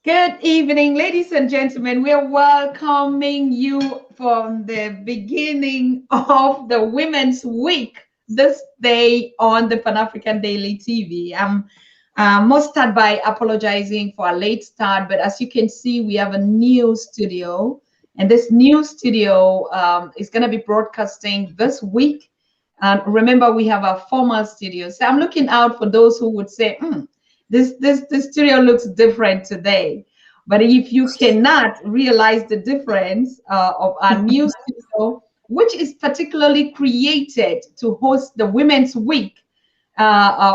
Good evening, ladies and gentlemen. We are welcoming you from the beginning of the Women's Week this day on the Pan African Daily TV. Must start by apologizing for a late start, but as you can see, we have a new studio, and this new studio is going to be broadcasting this week. And remember, we have a formal studio, so I'm looking out for those who would say, this studio looks different today. But if you cannot realize the difference of our new studio, which is particularly created to host the Women's Week,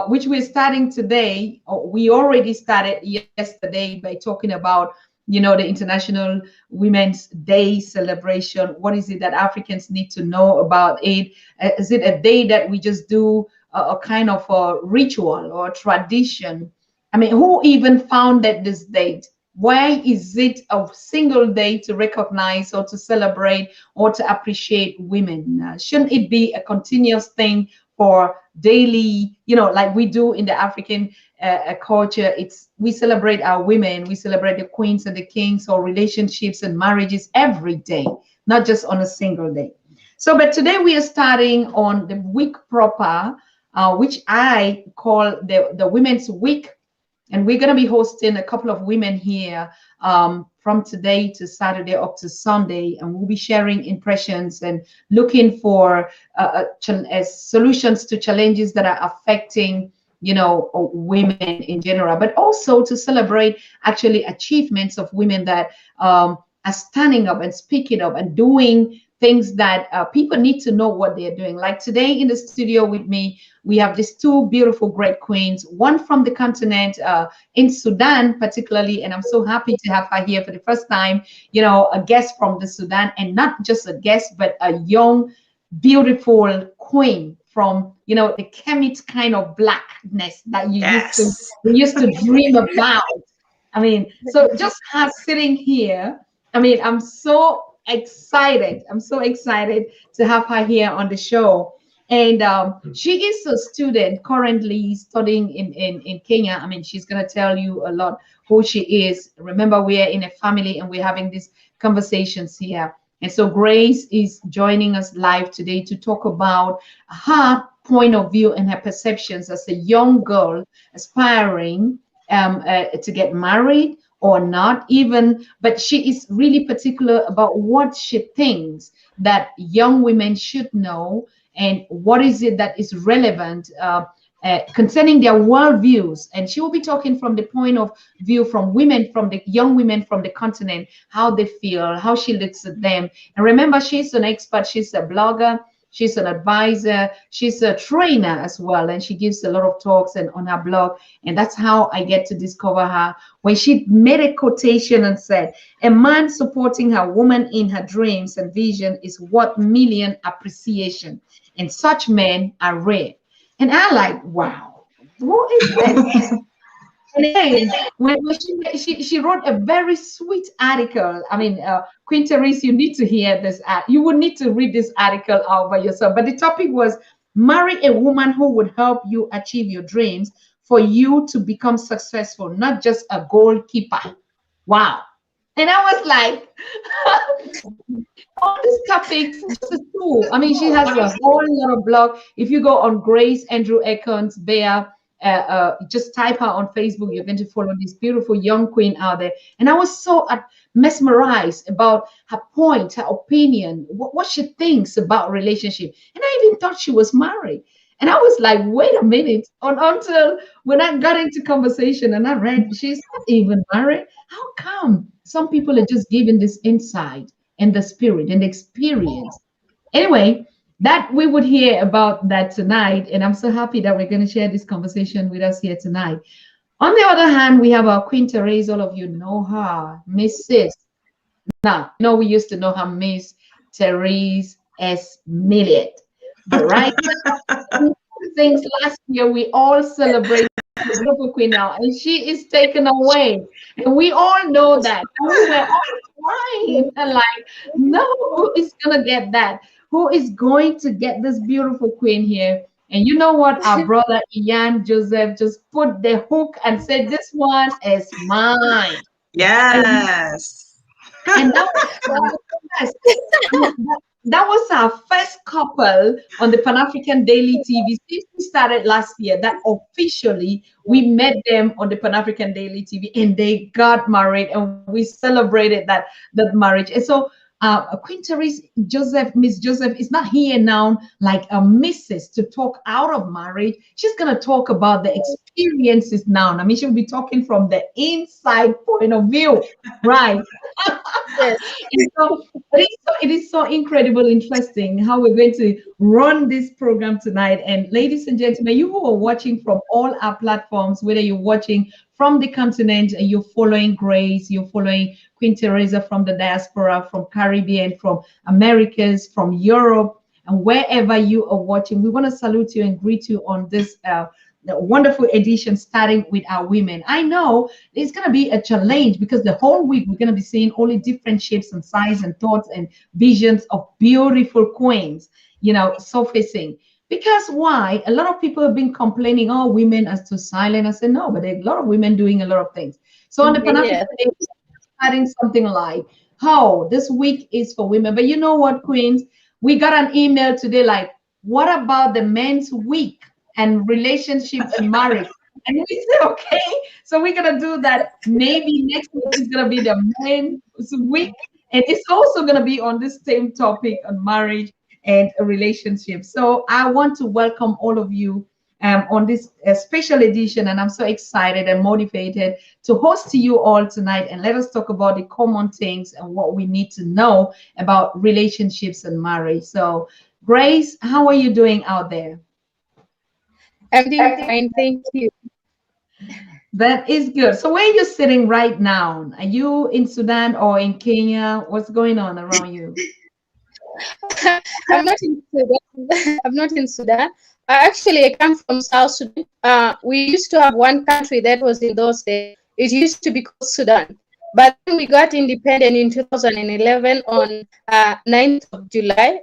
which we're starting today, we already started yesterday by talking about, the International Women's Day celebration. What is it that Africans need to know about it? Is it a day that we just do a kind of a ritual or a tradition? I mean, who even founded this date? Why is it a single day to recognize or to celebrate or to appreciate women? Shouldn't it be a continuous thing for daily, like we do in the African culture? We celebrate our women, we celebrate the queens and the kings, or relationships and marriages every day, not just on a single day. So, but today we are starting on the week proper, which I call the Women's Week. And we're going to be hosting a couple of women here from today to Saturday up to Sunday. And we'll be sharing impressions and looking for solutions to challenges that are affecting, women in general, but also to celebrate actually achievements of women that are standing up and speaking up and doing things that people need to know what they're doing. Like today in the studio with me, we have these two beautiful, great queens, one from the continent in Sudan, particularly. And I'm so happy to have her here for the first time, a guest from the Sudan, and not just a guest, but a young, beautiful queen from, the Kemet kind of blackness that you used to dream about. I mean, so just her sitting here, I'm so excited. I'm so excited to have her here on the show. And she is a student currently studying in Kenya. She's going to tell you a lot who she is. Remember, we are in a family and we're having these conversations here. And so Grace is joining us live today to talk about her point of view and her perceptions as a young girl aspiring to get married or not even, but she is really particular about what she thinks that young women should know and what is it that is relevant concerning their worldviews. And she will be talking from the point of view from women, from the young women from the continent, how they feel, how she looks at them. And remember, she's an expert, she's a blogger, she's an advisor, she's a trainer as well, and she gives a lot of talks and on her blog. And that's how I get to discover her, when she made a quotation and said, "A man supporting her woman in her dreams and vision is worth million appreciation, and such men are rare." And I like, wow, who is this? And again, when she wrote a very sweet article. Queen Therese, you need to hear this. You would need to read this article out by yourself. But the topic was, marry a woman who would help you achieve your dreams for you to become successful, not just a goalkeeper. Wow. And I was like, all these topics, just a tool. She has a whole lot of blog. If you go on Grace Andrew Akon's Bear, just type her on Facebook, you're going to follow this beautiful young queen out there. And I was so mesmerized about her point, her opinion, what she thinks about relationship. And I even thought she was married. And I was like, wait a minute, until when I got into conversation and I read she's not even married. How come? Some people are just given this insight and the spirit and the experience. Anyway, that we would hear about that tonight. And I'm so happy that we're going to share this conversation with us here tonight. On the other hand, we have our Queen Therese. All of you know her, Mrs. Now, we used to know her, Miss Therese S. Milliot. But right now, since last year, we all celebrate the beautiful queen now, and she is taken away. And we all know that. And we were all crying and like, no, who is going to get that? Who is going to get this beautiful queen here And you know what? Our brother Ian Joseph just put the hook and said, "This one is mine." And Yes. and that was yes, that was our first couple on the Pan African Daily TV since we started last year. That officially we met them on the Pan African Daily TV, and they got married, and we celebrated that marriage. And so, Queen Therese Joseph, Miss Joseph, is not here now like a missus to talk out of marriage. She's gonna talk about the experiences now. I mean, she'll be talking from the inside point of view, right? Yes. And so it is so incredible, interesting how we're going to run this program tonight. And ladies and gentlemen, you who are watching from all our platforms, whether you're watching from the continent and you're following Grace, you're following Queen Teresa from the diaspora, from Caribbean, from Americas, from Europe, and wherever you are watching, we want to salute you and greet you on this the wonderful edition starting with our women. I know it's going to be a challenge because the whole week we're going to be seeing only different shapes and sizes and thoughts and visions of beautiful queens, surfacing. Because why? A lot of people have been complaining, oh, women are too silent. I said, no, but there are a lot of women doing a lot of things. So on the Pan African Yes. Day, starting something like, oh, this week is for women. But you know what, Queens? We got an email today like, what about the men's week and relationship and marriage? And we said, okay, so we're gonna do that. Maybe next week is gonna be the men's week, and it's also gonna be on this same topic on marriage and a relationship. So I want to welcome all of you on this special edition, and I'm so excited and motivated to host to you all tonight. And let us talk about the common things and what we need to know about relationships and marriage. So, Grace, how are you doing out there? I'm doing fine, thank you. That is good. So, where are you sitting right now? Are you in Sudan or in Kenya? What's going on around you? I'm not in Sudan. I'm not in Sudan. Actually, I come from South Sudan. We used to have one country that was in those days. It used to be called Sudan. But then we got independent in 2011 on 9th of July.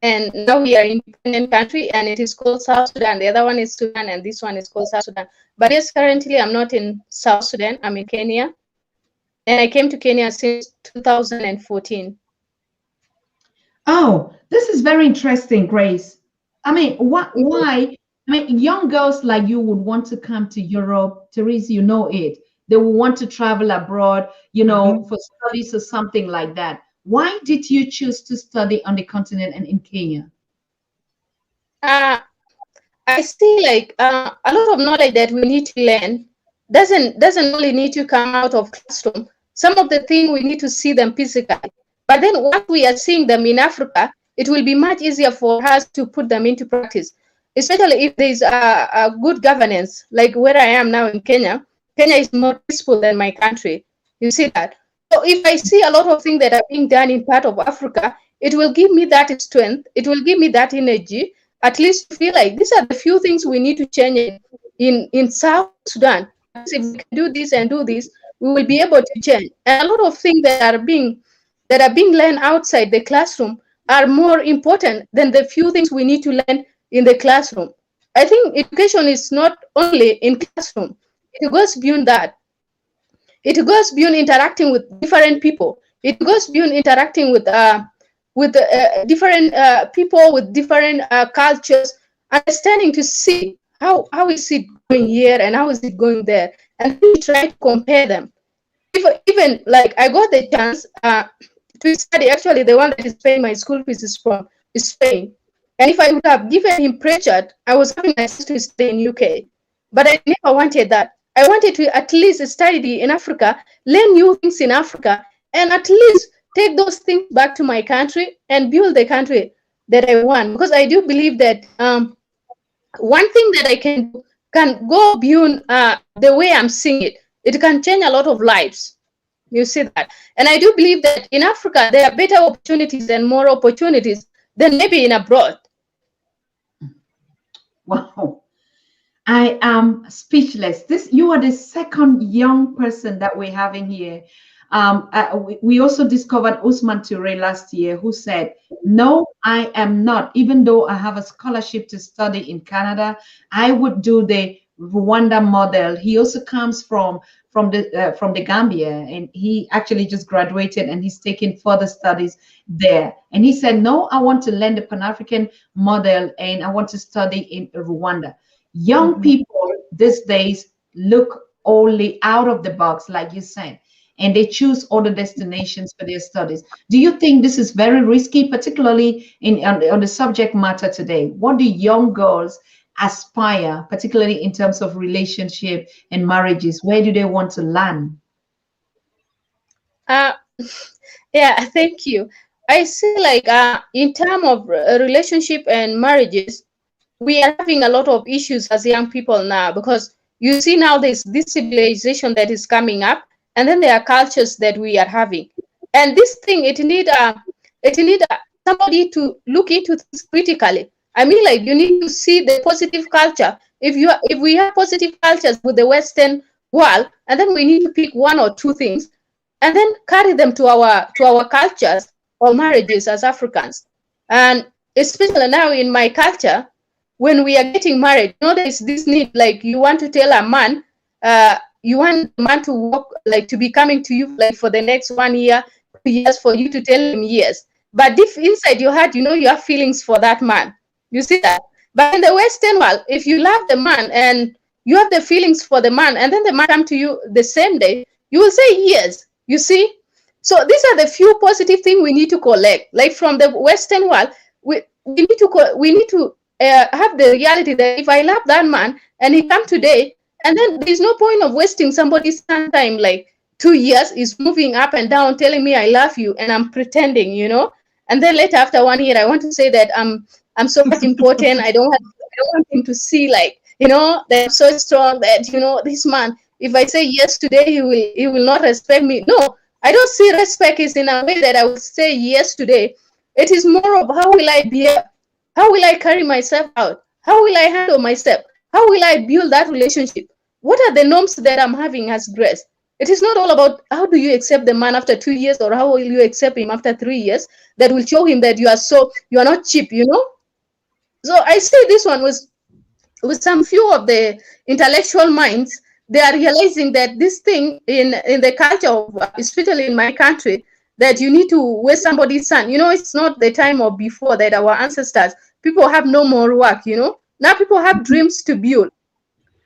And now we are an independent country, and it is called South Sudan. The other one is Sudan, and this one is called South Sudan. But yes, currently I'm not in South Sudan. I'm in Kenya, and I came to Kenya since 2014. Oh, this is very interesting, Grace. I mean, what, why? I mean, young girls like you would want to come to Europe. Therese, you know it. They will want to travel abroad, Mhm. for studies or something like that. Why did you choose to study on the continent and in Kenya? Uh, I see like a lot of knowledge that we need to learn doesn't only need to come out of classroom. Some of the things we need to see them physically. But then once we are seeing them in Africa, it will be much easier for us to put them into practice, especially if there is a good governance, like where I am now in Kenya. Kenya is more peaceful than my country. You see that? So if I see a lot of things that are being done in part of Africa, it will give me that strength. It will give me that energy at least to feel like these are the few things we need to change in South Sudan. At least if we can do this and do this, we will be able to change. And a lot of things that are being learned outside the classroom are more important than the few things we need to learn in the classroom. I think education is not only in classroom; it goes beyond that. It goes beyond interacting with different people. It goes beyond interacting with different people with different cultures, understanding to see how is it going here and how is it going there, and then we try to compare them. If, even like I got the chance to study. Actually, the one that is paying my school fees is Spain. And if I would have given him pressure, I was having a chance to study in UK. But I never wanted that. I wanted to at least study in Africa, learn new things in Africa, and at least take those things back to my country and build the country that I want. Because I do believe that one thing that I can do can go beyond the way I'm seeing it. It can change a lot of lives. You see that? And I do believe that in Africa, there are better opportunities and more opportunities than maybe in abroad. Wow. I am speechless. This You are the second young person that we're having here. We also discovered Usman Toure last year, who said, "No, I am not. Even though I have a scholarship to study in Canada, I would do the Rwanda model." He also comes from the Gambia, and he actually just graduated, and he's taking further studies there. And he said, "No, I want to learn the Pan African model, and I want to study in Rwanda." Young people these days look only out of the box, like you said, and they choose other destinations for their studies. Do you think this is very risky, particularly on the subject matter today? What do young girls aspire, particularly in terms of relationship and marriages? Where do they want to land? Uh, yeah, thank you. I see like in terms of relationship and marriages, we are having a lot of issues as young people now, because you see now there's this civilization that is coming up, and then there are cultures that we are having, and this thing it need somebody to look into this critically. I mean, like, you need to see the positive culture. If we have positive cultures with the Western world, and then we need to pick one or two things and then carry them to our cultures or marriages as Africans. And especially now in my culture, when we are getting married, there's this need, like, you want to tell a man, you want the man to work, like, to be coming to you like for the next 1 year, 2 years, for you to tell him yes. But if inside your heart, you have feelings for that man. You see that? But in the Western world, if you love the man and you have the feelings for the man, and then the man come to you the same day, you will say yes. You see? So these are the few positive things we need to collect. Like from the Western world, we need to have the reality that if I love that man and he come today, and then there's no point of wasting somebody's time, like 2 years is moving up and down telling me I love you, and I'm pretending, and then later after 1 year I want to say that I'm so much important. I don't want him to see, like, that I'm so strong, that this man, if I say yes today, he will not respect me. No, I don't see respect is in a way that I will say yes today. It is more of how will I behave, how will I carry myself out, how will I handle myself, how will I build that relationship, what are the norms that I'm having as grace. It is not all about how do you accept the man after 2 years, or how will you accept him after 3 years, that will show him that you are not cheap. So I say this one was with some few of the intellectual minds. They are realizing that this thing in the culture of, especially in my country, that you need to waste somebody's son. It's not the time of before that our ancestors, people have no more work. Now people have dreams to build.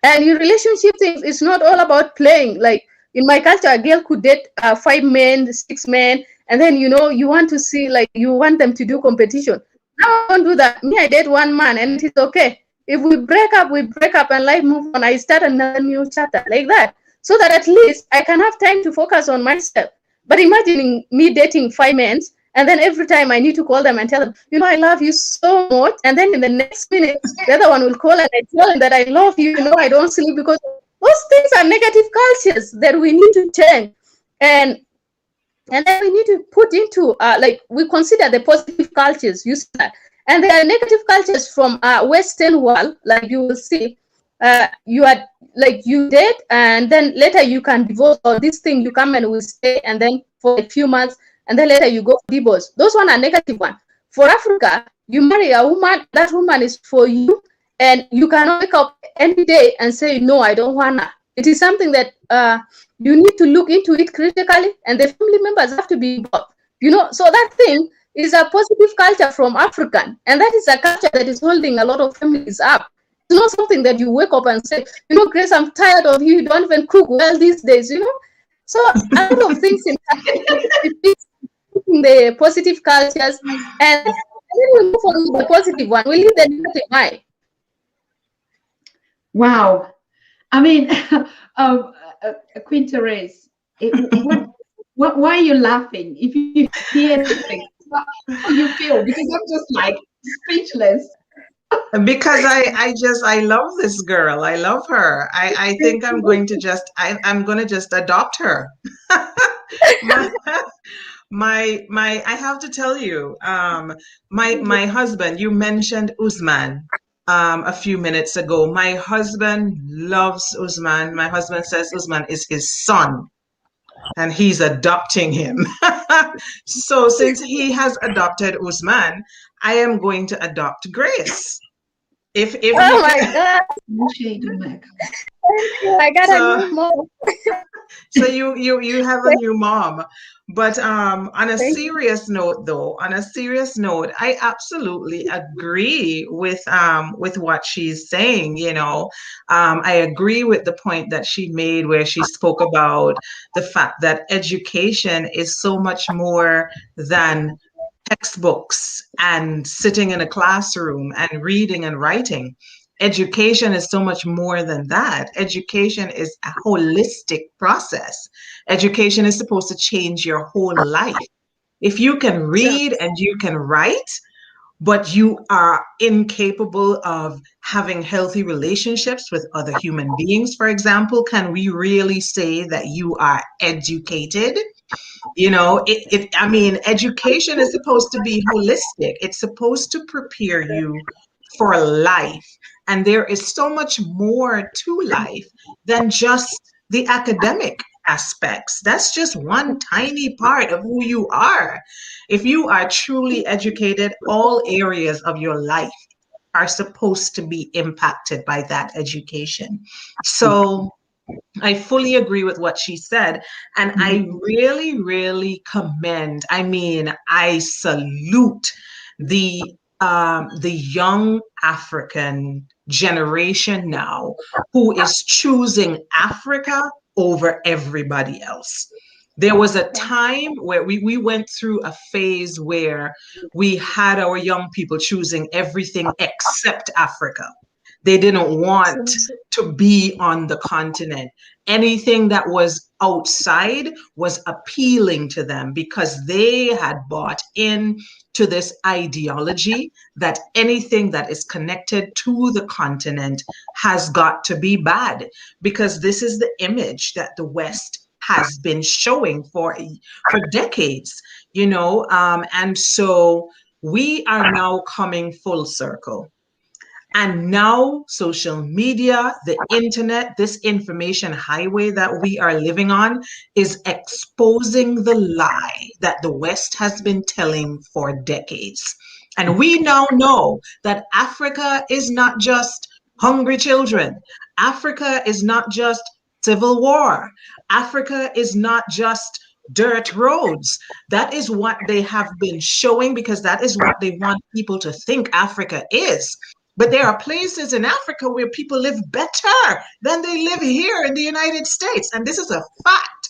And in relationship things, it's not all about playing. Like in my culture, a girl could date 5 men, 6 men, and then you want to see, like, you want them to do competition. Now I don't do that. Me, I date one man, and it's okay. If we break up, and life move on. I start another new chapter, like that, so that at least I can have time to focus on myself. But imagining me dating 5 men, and then every time I need to call them and tell them, I love you so much, and then in the next minute, the other one will call and I tell them that I love you, I don't sleep, because those things are negative cultures that we need to change. And then we need to put into, like, we consider the positive cultures, you see that. And there are negative cultures from Western world, like you will see, you are, like, you date, and then later you can divorce, or this thing, you come and will stay, and then for a few months, and then later you go for divorce. Those one are negative one. For Africa, you marry a woman, that woman is for you, and you cannot wake up any day and say, no, I don't wanna. It is something that you need to look into it critically, and the family members have to be involved. So that thing is a positive culture from African, and that is a culture that is holding a lot of families up. It's not something that you wake up and say, Grace, I'm tired of you. You don't even cook well these days, So a lot of things in the positive cultures, and then we move on to the positive one. We leave the negative behind. Wow. I mean, Queen Therese, why are you laughing? If you hear anything, how do you feel? Because I'm just like speechless. Because I love this girl. I love her. I think I'm going to just adopt her. my I have to tell you, my husband, you mentioned Usman a few minutes ago. My husband loves Usman. My husband says Usman is his son. and he's adopting him. So since he has adopted Usman, I am going to adopt Grace. If Oh my God. I got a so, new mom. so you have a new mom. But on a serious note, though, I absolutely agree with what she's saying. You know, I agree with the point that she made where she spoke about the fact that education is so much more than textbooks and sitting in a classroom and reading and writing. Education is so much more than that. Education is a holistic process. Education is supposed to change your whole life. If you can read and you can write, but you are incapable of having healthy relationships with other human beings, for example, can we really say that you are educated? You know, I mean, education is supposed to be holistic. It's supposed to prepare you for life. And there is so much more to life than just the academic aspects. That's just one tiny part of who you are. If you are truly educated, all areas of your life are supposed to be impacted by that education. So I fully agree with what she said. And I really, really commend, I mean, I salute the young African generation now who is choosing Africa over everybody else. There was a time where we went through a phase where we had our young people choosing everything except Africa. They didn't want to be on the continent. Anything that was outside was appealing to them because they had bought in to this ideology that anything that is connected to the continent has got to be bad, because this is the image that the West has been showing for decades, you know, and so we are now coming full circle. And now social media, the internet, this information highway that we are living on is exposing the lie that the West has been telling for decades. And we now know that Africa is not just hungry children. Africa is not just civil war. Africa is not just dirt roads. That is what they have been showing because that is what they want people to think Africa is. But there are places in Africa where people live better than they live here in the United States. And this is a fact.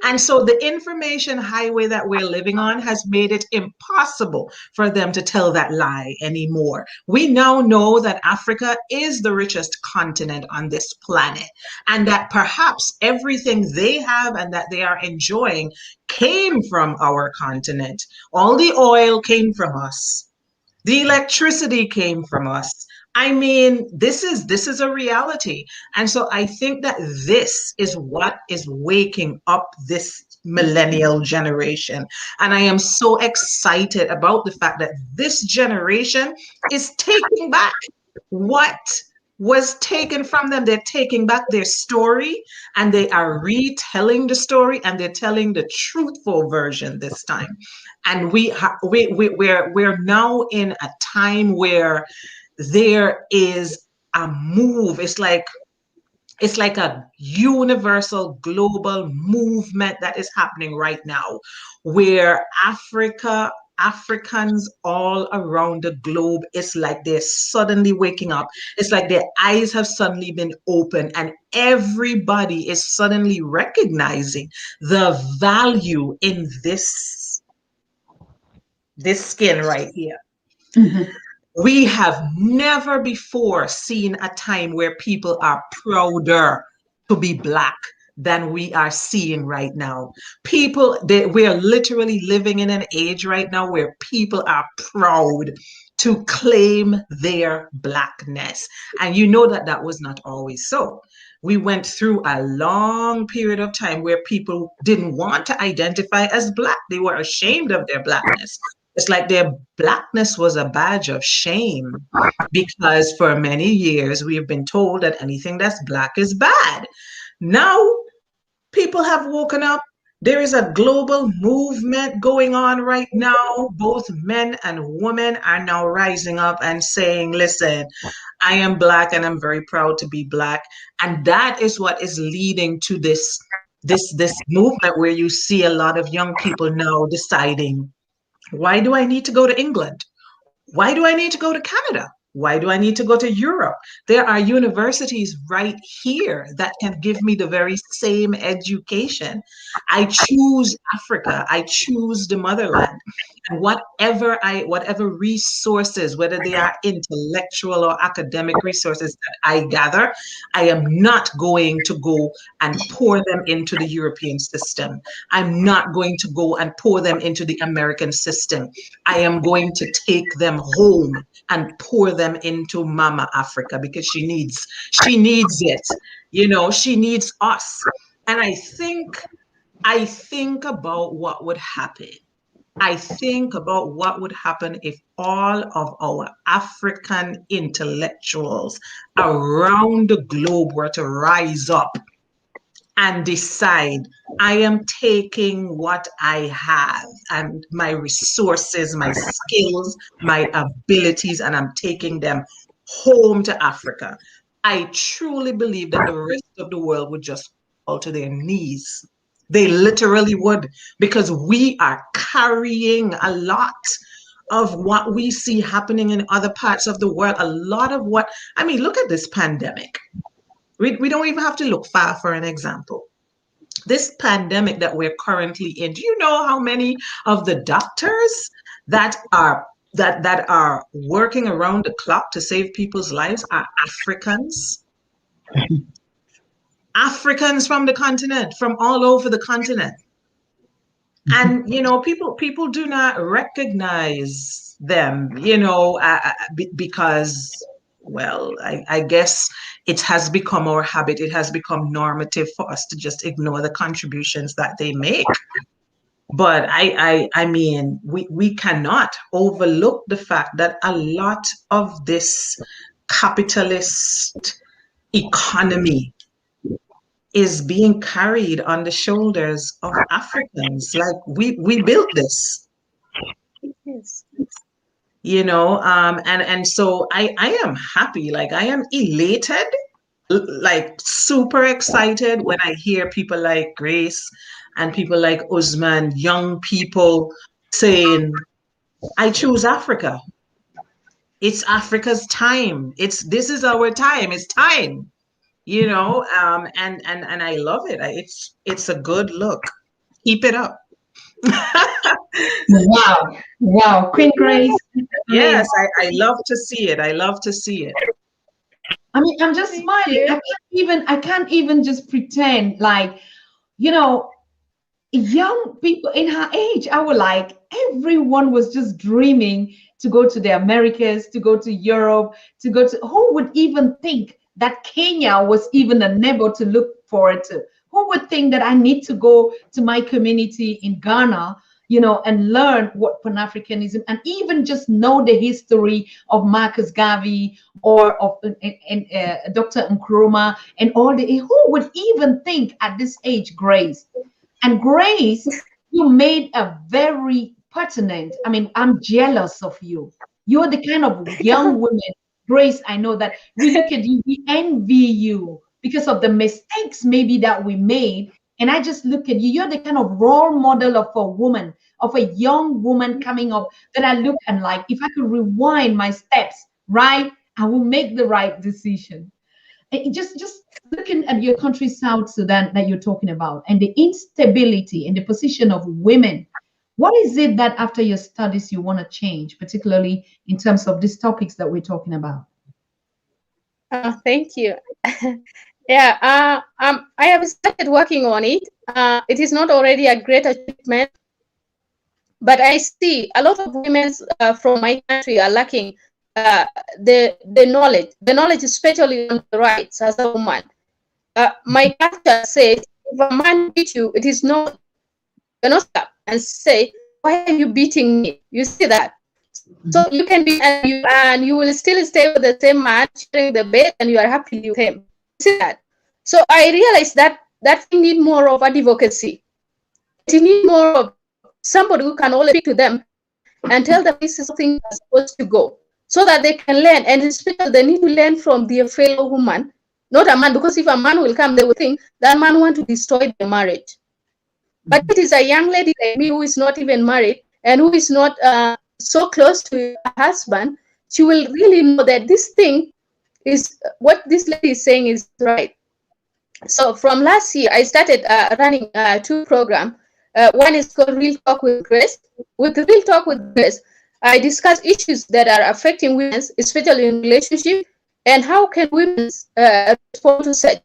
And so the information highway that we're living on has made it impossible for them to tell that lie anymore. We now know that Africa is the richest continent on this planet, and that perhaps everything they have and that they are enjoying came from our continent. All the oil came from us. The electricity came from us. I mean, this is a reality. And so I think that this is what is waking up this millennial generation. And I am so excited about the fact that this generation is taking back what was taken from them. They're taking back their story and they are retelling the story, and they're telling the truthful version this time. And we're now in a time where there is a move. It's like a universal global movement that is happening right now, where Africans all around the globe, it's like they're suddenly waking up. It's like their eyes have suddenly been opened, and everybody is suddenly recognizing the value in this skin right here. Mm-hmm. We have never before seen a time where people are prouder to be Black than we are seeing right now. We are literally living in an age right now where people are proud to claim their Blackness. And you know that that was not always so. We went through a long period of time where people didn't want to identify as Black. They were ashamed of their Blackness. It's like their Blackness was a badge of shame, because for many years we have been told that anything that's Black is bad. Now People have woken up. There is a global movement going on right now. Both men and women are now rising up and saying, listen, I am Black and I'm very proud to be Black. And that is what is leading to this movement where you see a lot of young people now deciding, why do I need to go to England? Why do I need to go to Canada? Why do I need to go to Europe? There are universities right here that can give me the very same education. I choose Africa. I choose the motherland. And whatever resources, whether they are intellectual or academic resources that I gather, I am not going to go and pour them into the European system. I'm not going to go and pour them into the American system. I am going to take them home and pour them into Mama Africa because she needs it. You know, she needs us. And I think about what would happen. I think about what would happen if all of our African intellectuals around the globe were to rise up and decide, I am taking what I have and my resources, my skills, my abilities, and I'm taking them home to Africa. I truly believe that the rest of the world would just fall to their knees. They literally would, because we are carrying a lot of what we see happening in other parts of the world. A lot of what, I mean, look at this pandemic. We don't even have to look far for an example. This pandemic that we're currently in, do you know how many of the doctors that are working around the clock to save people's lives are Africans? Africans from the continent, from all over the continent. And you know, people do not recognize them, you know, because, well, I guess it has become our habit. It has become normative for us to just ignore the contributions that they make. But I mean, we cannot overlook the fact that a lot of this capitalist economy is being carried on the shoulders of Africans. Like we built this. Yes. You know, and so I am happy, like I am elated, like super excited when I hear people like Grace and people like Usman, young people saying, I choose Africa. It's Africa's time. This is our time. It's time, you know, and I love it. It's a good look. Keep it up. Wow, Queen Grace. Yes, I love to see it. I love to see it. I mean, I'm just smiling. I can't even just pretend like, you know, young people in her age, I was like, everyone was just dreaming to go to the Americas, to go to Europe, to go to, who would even think that Kenya was even a neighbor to look forward to? Who would think that I need to go to my community in Ghana, you know, and learn what Pan-Africanism, and even just know the history of Marcus Garvey or of Dr. Nkrumah and all the, who would even think at this age, Grace? And Grace, you made a very pertinent, I mean, I'm jealous of you. You're the kind of young woman, Grace, I know that we look at you, we envy you because of the mistakes maybe that we made. And I just look at you, you're the kind of role model of a woman, of a young woman coming up that I look and like, if I could rewind my steps, right, I will make the right decision. And just looking at your country, South Sudan, that you're talking about, and the instability and the position of women, what is it that after your studies you want to change, particularly in terms of these topics that we're talking about? Thank you. Yeah, I have started working on it. It is not already a great achievement, but I see a lot of women from my country are lacking the knowledge, especially on the rights as a woman. My culture says, if a man beats you, it is not, you're not stop and say, why are you beating me? You see that? So you can be, and you will still stay with the same man, sharing the bed, and you are happy with him. You see that? So I realized that that thing need more of advocacy. It need more of somebody who can always speak to them and tell them this is something that's supposed to go, so that they can learn. And especially they need to learn from their fellow woman, not a man, because if a man will come, they will think that man want to destroy the marriage. But it is a young lady like me who is not even married and who is not so close to her husband. She will really know that this thing is what this lady is saying is right. So from last year, I started running 2 programs. One is called Real Talk with Grace. With Real Talk with Grace, I discuss issues that are affecting women, especially in relationship, and how can women respond to such.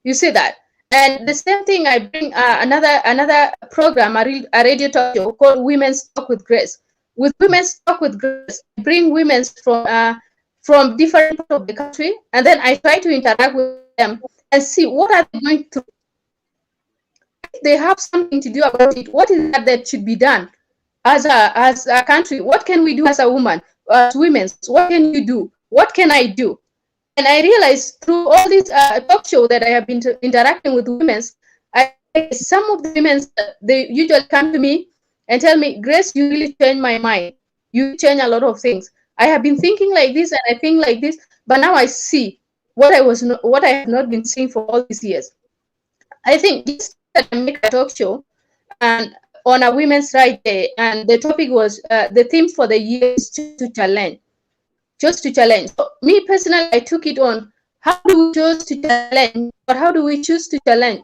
You see that? And the same thing, I bring another program, a radio talk show called Women's Talk with Grace. With Women's Talk with Grace, I bring women from different parts of the country, and then I try to interact with them and see what are they going through. If they have something to do about it, what is that should be done as a country? What can we do as a woman, as women? What can you do? What can I do? And I realized through all these talk shows that I have been interacting with women, some of the women, they usually come to me and tell me, Grace, you really changed my mind. You change a lot of things. I have been thinking like this and I think like this, but now I see what I have not been seeing for all these years. I think this I make a talk show and on a Women's Rights Day, and the topic was the theme for the year is to challenge. Just to challenge. So me personally, I took it on how do we choose to challenge, or how do we choose to challenge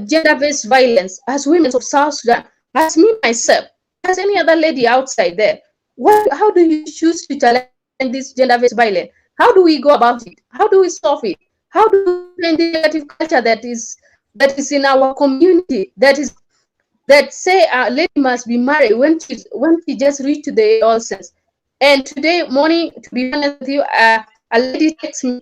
gender-based violence as women of South Sudan, as me myself, as any other lady outside there. How do you choose to challenge this gender-based violence? How do we go about it? How do we solve it? How do we change the negative culture that is in our community, that say a lady must be married when she just reached to the adolescence? And today morning, to be honest with you, a lady texts me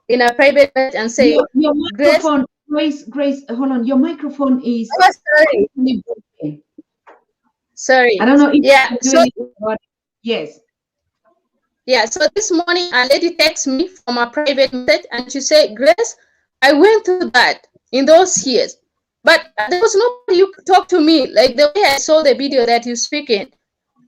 in a private message and say, your microphone, Grace, hold on. Your microphone is. Oh, sorry. Sorry. I don't know if you're doing it. Yes. Yeah. So this morning, a lady texts me from a private message, and she said, Grace, I went through that in those years, but there was nobody you could talk to me like the way I saw the video that you speak in.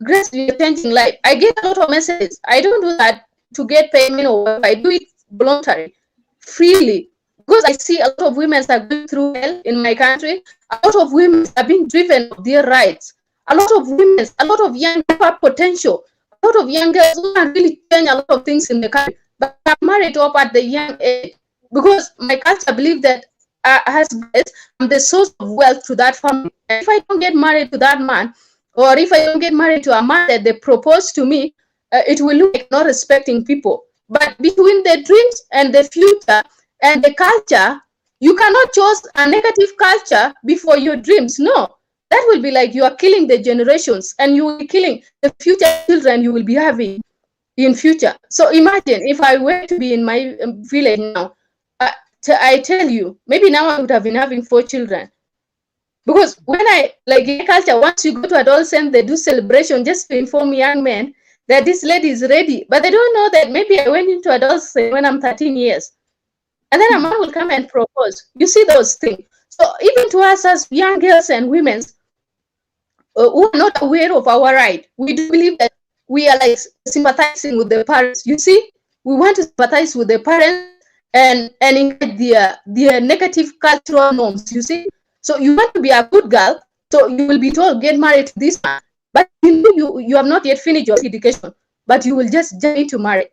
Grace, you're changing life. I get a lot of messages. I don't do that to get payment or whatever. I do it voluntarily, freely, because I see a lot of women are going through hell in my country. A lot of women are being driven of their rights. A lot of women, a lot of young people have potential. A lot of young girls who can really change a lot of things in the country, but are married up at the young age because my culture believes that as girls, I'm the source of wealth to that family. And if I don't get married to that man, or if I don't get married to a man that they propose to me, it will look like not respecting people. But between the dreams and the future and the culture, you cannot choose a negative culture before your dreams. No, that will be like you are killing the generations and you will be killing the future children you will be having in future. So imagine if I were to be in my village now, I tell you, maybe now I would have been having 4 children. Because when in culture, once you go to adolescence, they do celebration just to inform young men that this lady is ready. But they don't know that maybe I went into adolescence when I'm 13 years. And then a man will come and propose. You see those things. So even to us as young girls and women who are not aware of our right, we do believe that we are like sympathizing with the parents. You see, we want to sympathize with the parents and encourage their negative cultural norms, you see. So you want to be a good girl, so you will be told, get married to this man. But you have not yet finished your education, but you will just need to marry.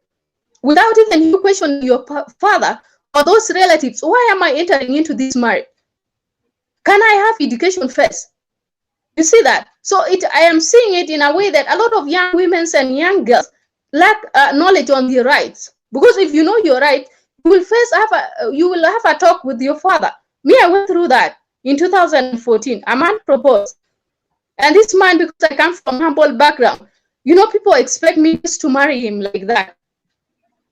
Without even you question your father or those relatives, why am I entering into this marriage? Can I have education first? You see that? So I am seeing it in a way that a lot of young women and young girls lack knowledge on their rights. Because if you know your right, you will first have a talk with your father. Me, I went through that. In 2014, a man proposed. And this man, because I come from humble background, people expect me just to marry him like that.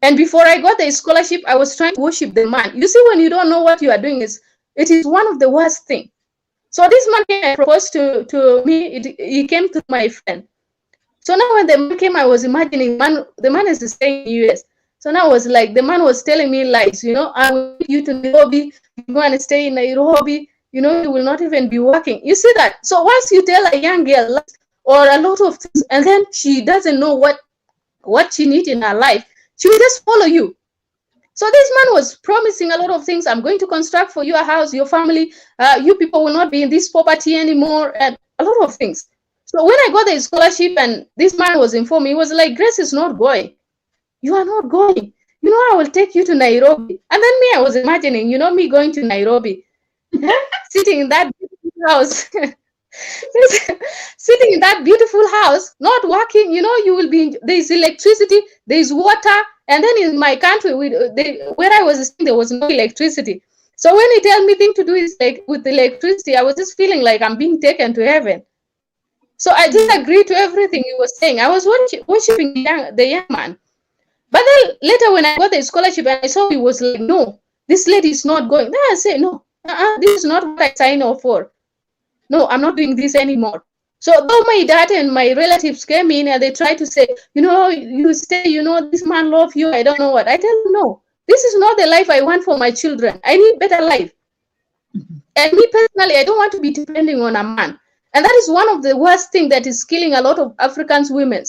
And before I got the scholarship, I was trying to worship the man. You see, when you don't know what you are doing, it is one of the worst things. So this man came and proposed to me. He came to my friend. So now when the man came, I was imagining, the man is staying in the US. So now it was like the man was telling me lies, you know, I will take you to Nairobi, you go and stay in Nairobi, you know, you will not even be working. You see that? So once you tell a young girl lies or a lot of things, and then she doesn't know what she needs in her life, she will just follow you. So this man was promising a lot of things. I'm going to construct for you a house, your family, you people will not be in this poverty anymore, and a lot of things. So when I got the scholarship and this man was informed, he was like, Grace is not going. You are not going. You know, I will take you to Nairobi. And then me, I was imagining, you know, me going to Nairobi, sitting in that beautiful house, sitting in that beautiful house, not working. You know, you will be, there's electricity, there's water. And then in my country, where I was staying, there was no electricity. So when he tell me thing to do is like with electricity, I was just feeling like I'm being taken to heaven. So I just agreed to everything he was saying. I was worshiping the young man. But then later when I got the scholarship and I saw he was like, no, this lady is not going. Then I said, no, this is not what I signed up for. No, I'm not doing this anymore. So though my dad and my relatives came in and they tried to say, you know, you stay, you know, this man loves you, I don't know what. I tell them, no, this is not the life I want for my children. I need better life. And me personally, I don't want to be depending on a man. And that is one of the worst things that is killing a lot of African women.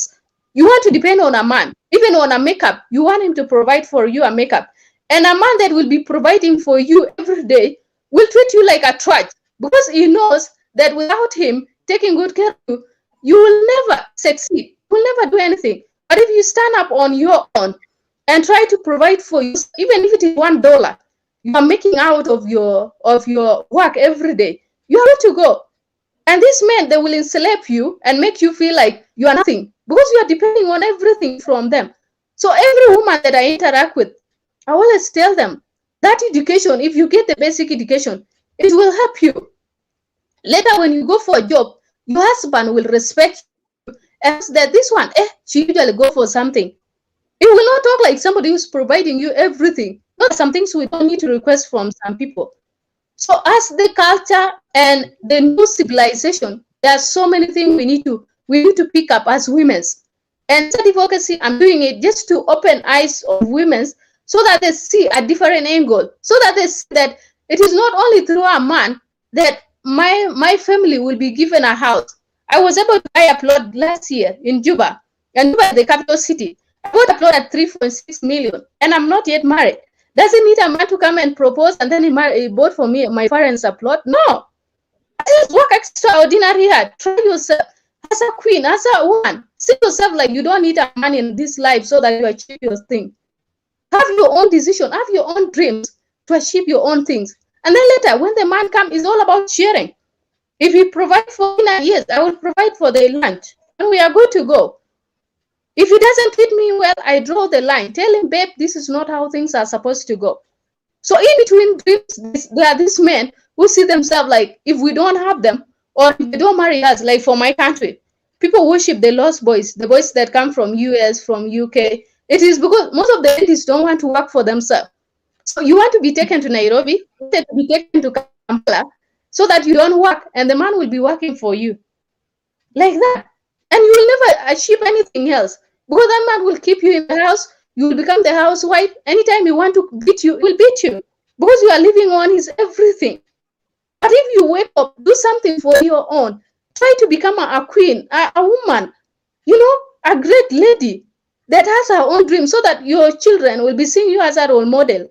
You want to depend on a man, even on a makeup. You want him to provide for you a makeup. And a man that will be providing for you every day will treat you like a trash because he knows that without him taking good care of you, you will never succeed. You will never do anything. But if you stand up on your own and try to provide for you, even if it is $1, you are making out of your work every day, you have to go. And these men, they will enslave you and make you feel like you are nothing because you are depending on everything from them. So every woman that I interact with, I always tell them that education, if you get the basic education, it will help you. Later, when you go for a job, your husband will respect you. And that this one, she usually go for something. It will not talk like somebody who's providing you everything. Not some things we don't need to request from some people. So as the culture and the new civilization, there are so many things we need to pick up as women. And advocacy, I'm doing it just to open eyes of women so that they see a different angle, so that they see that it is not only through a man that my family will be given a house. I was able to buy a plot last year in Juba, and Juba is the capital city. I bought a plot at 3.6 million, and I'm not yet married. Doesn't need a man to come and propose and then he bought for me, my parents a plot. No. Just work extraordinary hard. Try yourself as a queen, as a woman. See yourself like you don't need a man in this life so that you achieve your thing. Have your own decision, have your own dreams to achieve your own things. And then later, when the man comes, it's all about sharing. If he provides for dinner, yes, I will provide for the lunch. And we are good to go. If he doesn't treat me well, I draw the line. Tell him, babe, this is not how things are supposed to go. So in between dreams, there are these men who see themselves like, if we don't have them, or if they don't marry us, like for my country, people worship the lost boys, the boys that come from US, from UK. It is because most of the ladies don't want to work for themselves. So you want to be taken to Nairobi, to be taken to Kampala, so that you don't work, and the man will be working for you. Like that. And you will never achieve anything else because that man will keep you in the house. You will become the housewife. Anytime you want to beat you, he will beat you because you are living on his everything. But if you wake up, do something for your own, try to become a queen, a woman, you know, a great lady that has her own dreams so that your children will be seeing you as a role model.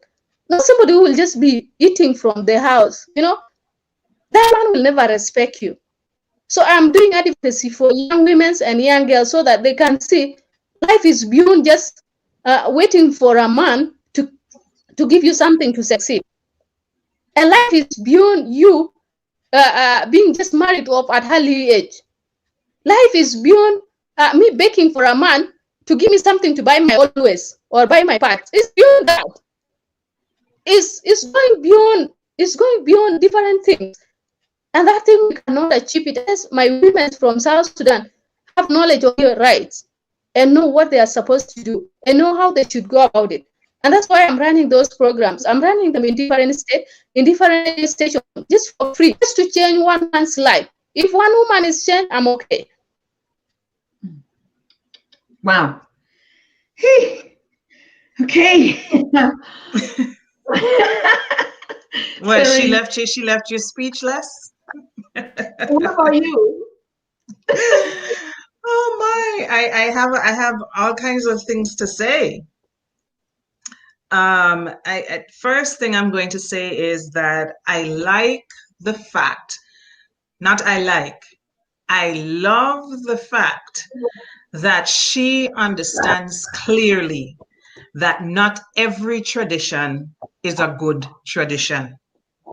Not somebody who will just be eating from the house, you know. That man will never respect you. So I'm doing advocacy for young women and young girls so that they can see life is beyond just waiting for a man to give you something to succeed. And life is beyond you being just married off at early age. Life is beyond me begging for a man to give me something to buy my always or buy my parts. It's beyond that. It's going beyond different things. And that thing we cannot achieve it as my women from South Sudan have knowledge of their rights and know what they are supposed to do and know how they should go about it. And that's why I'm running those programs. I'm running them in different states, in different stations, just for free, just to change one man's life. If one woman is changed, I'm okay. Wow. Okay. Well, Terry, she left you speechless. what about you? Oh my, I have all kinds of things to say. First thing I'm going to say is that I like the fact, not I like, I love the fact that she understands clearly that not every tradition is a good tradition.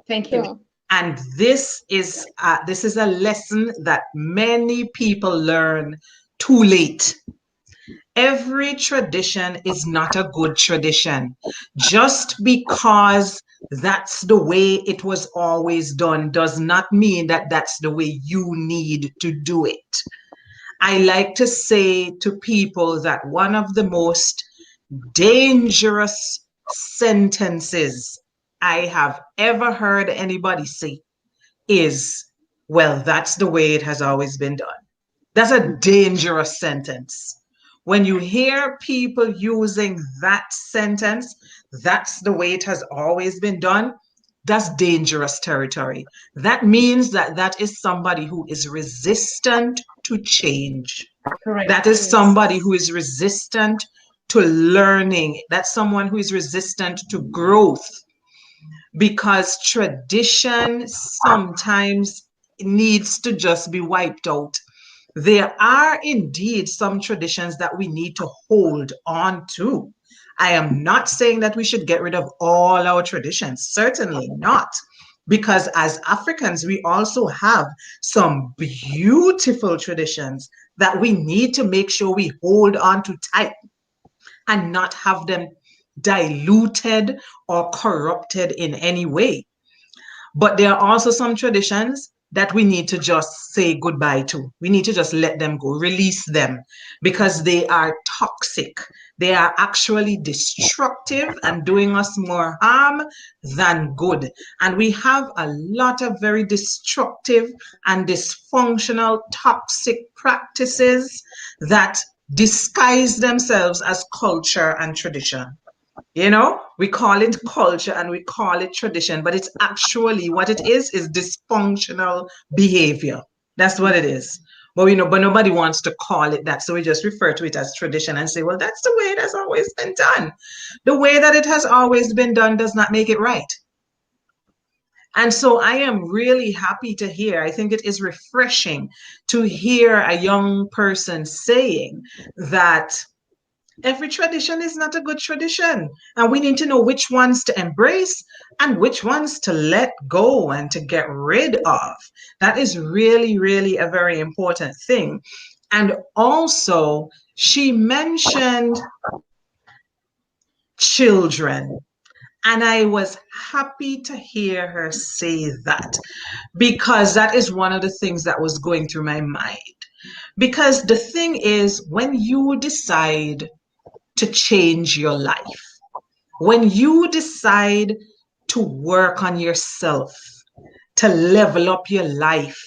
Thank you. Sure. And this is a lesson that many people learn too late. Every tradition is not a good tradition. Just because that's the way it was always done does not mean that that's the way you need to do it. I like to say to people that one of the most dangerous sentences I have ever heard anybody say is, well, that's the way it has always been done. That's a dangerous sentence. When you hear people using that sentence, that's the way it has always been done, that's dangerous territory. That means that that is somebody who is resistant to change. Correct. That is somebody who is resistant to learning. That's someone who is resistant to growth, because tradition sometimes needs to just be wiped out. There are indeed some traditions that we need to hold on to. I am not saying that we should get rid of all our traditions, certainly not. Because as Africans, we also have some beautiful traditions that we need to make sure we hold on to tight and not have them diluted or corrupted in any way. But there are also some traditions that we need to just say goodbye to. We need to just let them go, release them, because they are toxic. They are actually destructive and doing us more harm than good. And we have a lot of very destructive and dysfunctional, toxic practices that disguise themselves as culture and tradition. You know, we call it culture and we call it tradition, but it's actually what it is dysfunctional behavior. That's what it is. But we know, but nobody wants to call it that. So we just refer to it as tradition and say, well, that's the way it has always been done. The way that it has always been done does not make it right. And so I am really happy to hear, I think it is refreshing to hear a young person saying that every tradition is not a good tradition. And we need to know which ones to embrace and which ones to let go and to get rid of. That is really, really a very important thing. And also, she mentioned children. And I was happy to hear her say that, because that is one of the things that was going through my mind. Because the thing is, when you decide to change your life, when you decide to work on yourself, to level up your life,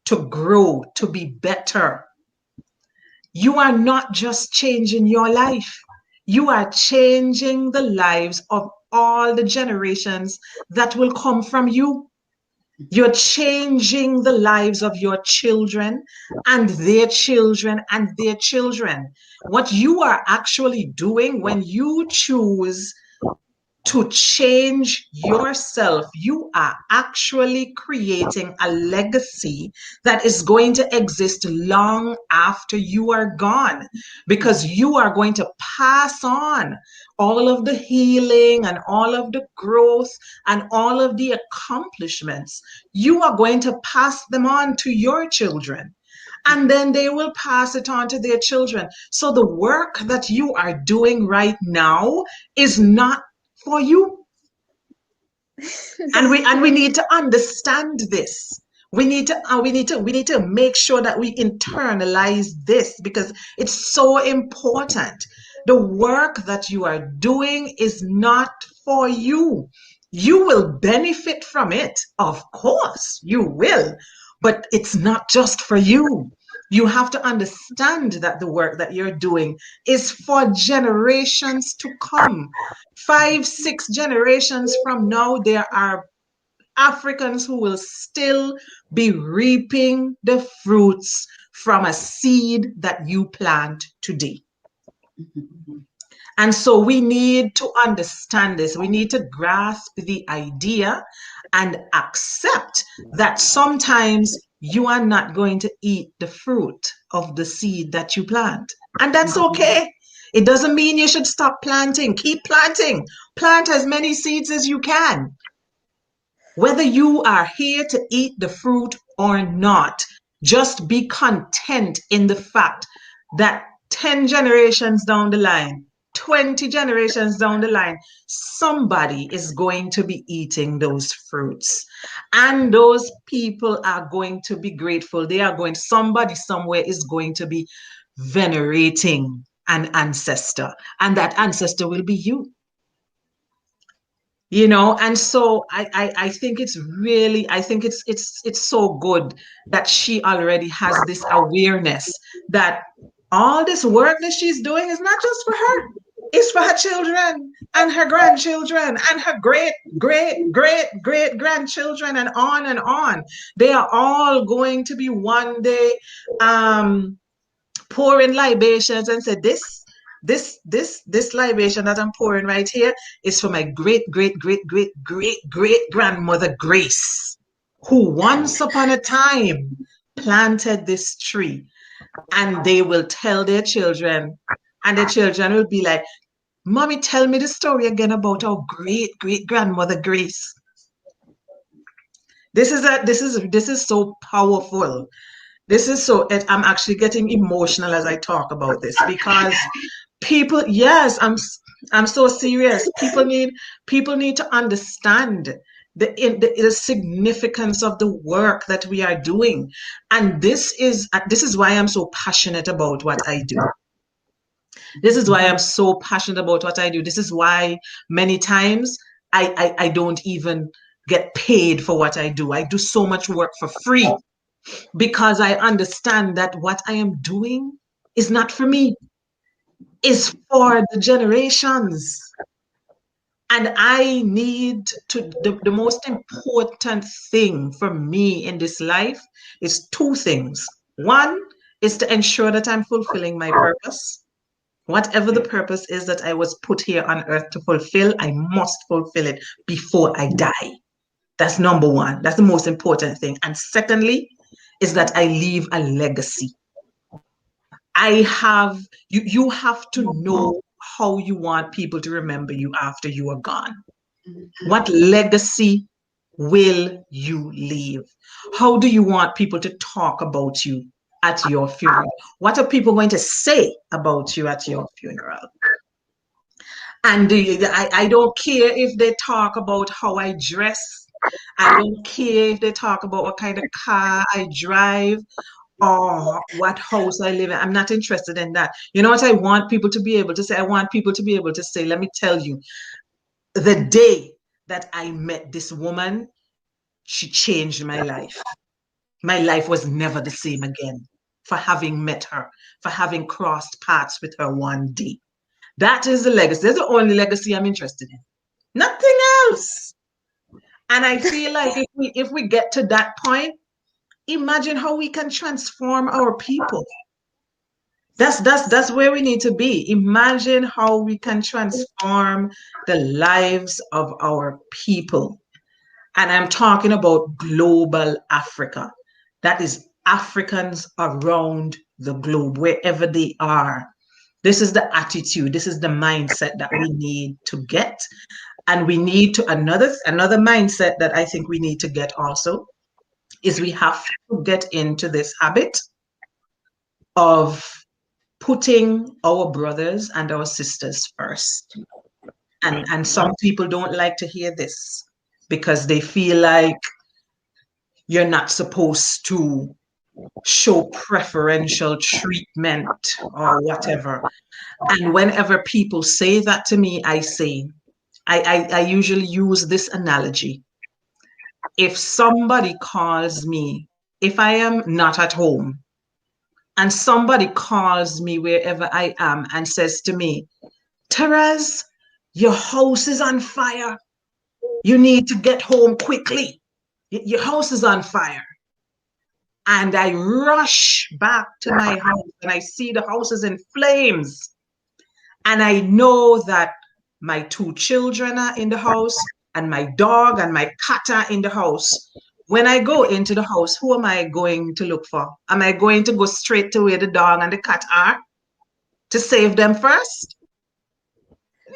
to grow, to be better, you are not just changing your life, you are changing the lives of all the generations that will come from you. You're changing the lives of your children and their children and their children. What you are actually doing when you choose to change yourself, you are actually creating a legacy that is going to exist long after you are gone, because you are going to pass on all of the healing and all of the growth and all of the accomplishments. You are going to pass them on to your children. And then they will pass it on to their children. So the work that you are doing right now is not for you. And we need to understand this. We need to make sure that we internalize this, because it's so important. The work that you are doing is not for you. You will benefit from it, of course you will, but it's not just for you. You have to understand that the work that you're doing is for generations to come. 5, 6 generations from now, there are Africans who will still be reaping the fruits from a seed that you plant today. And so we need to understand this. We need to grasp the idea and accept that sometimes you are not going to eat the fruit of the seed that you plant. And that's okay. It doesn't mean you should stop planting. Keep planting. Plant as many seeds as you can. Whether you are here to eat the fruit or not, just be content in the fact that 10 generations down the line, 20 generations down the line, somebody is going to be eating those fruits. And those people are going to be grateful. Somebody somewhere is going to be venerating an ancestor. And that ancestor will be you. And so I think it's really, I think it's so good that she already has this awareness that all this work that she's doing is not just for her. It's for her children and her grandchildren and her great grandchildren and on and on. They are all going to be one day pouring libations and say, this libation that I'm pouring right here is for my great grandmother Grace, who once upon a time planted this tree. And they will tell their children, and their children will be like, Mommy, tell me the story again about our great grandmother Grace. This is so powerful. I'm actually getting emotional as I talk about this, because people, yes, I'm so serious. People need to understand the significance of the work that we are doing. And this is why I'm so passionate about what I do. This is why I'm so passionate about what I do. This is why many times I don't even get paid for what I do. I do so much work for free, because I understand that what I am doing is not for me. It's for the generations. And I need to, the most important thing for me in this life is 2 things. One is to ensure that I'm fulfilling my purpose. Whatever the purpose is that I was put here on earth to fulfill, I must fulfill it before I die. That's number one. That's the most important thing. And secondly, is that I leave a legacy. You have to know how you want people to remember you after you are gone. What legacy will you leave? How do you want people to talk about you at your funeral? What are people going to say about you at your funeral? And I don't care if they talk about how I dress. I don't care if they talk about what kind of car I drive or what house I live in. I'm not interested in that. You know what I want people to be able to say? I want people to be able to say, let me tell you, the day that I met this woman, she changed my life. My life was never the same again for having met her, for having crossed paths with her one day. That is the legacy. That's the only legacy I'm interested in. Nothing else. And I feel like if we get to that point, imagine how we can transform our people. That's where we need to be. Imagine how we can transform the lives of our people. And I'm talking about global Africa. That is Africans around the globe, wherever they are. This is the attitude, this is the mindset that we need to get. And we need to, another mindset that I think we need to get also is we have to get into this habit of putting our brothers and our sisters first. And some people don't like to hear this because they feel like you're not supposed to show preferential treatment or whatever. And whenever people say that to me, I say, I usually use this analogy. If somebody calls me, if I am not at home and somebody calls me wherever I am and says to me, Therese, your house is on fire. You need to get home quickly. Your house is on fire. And I rush back to my house and I see the house is in flames. And I know that my 2 children are in the house and my dog and my cat are in the house. When I go into the house, who am I going to look for? Am I going to go straight to where the dog and the cat are to save them first?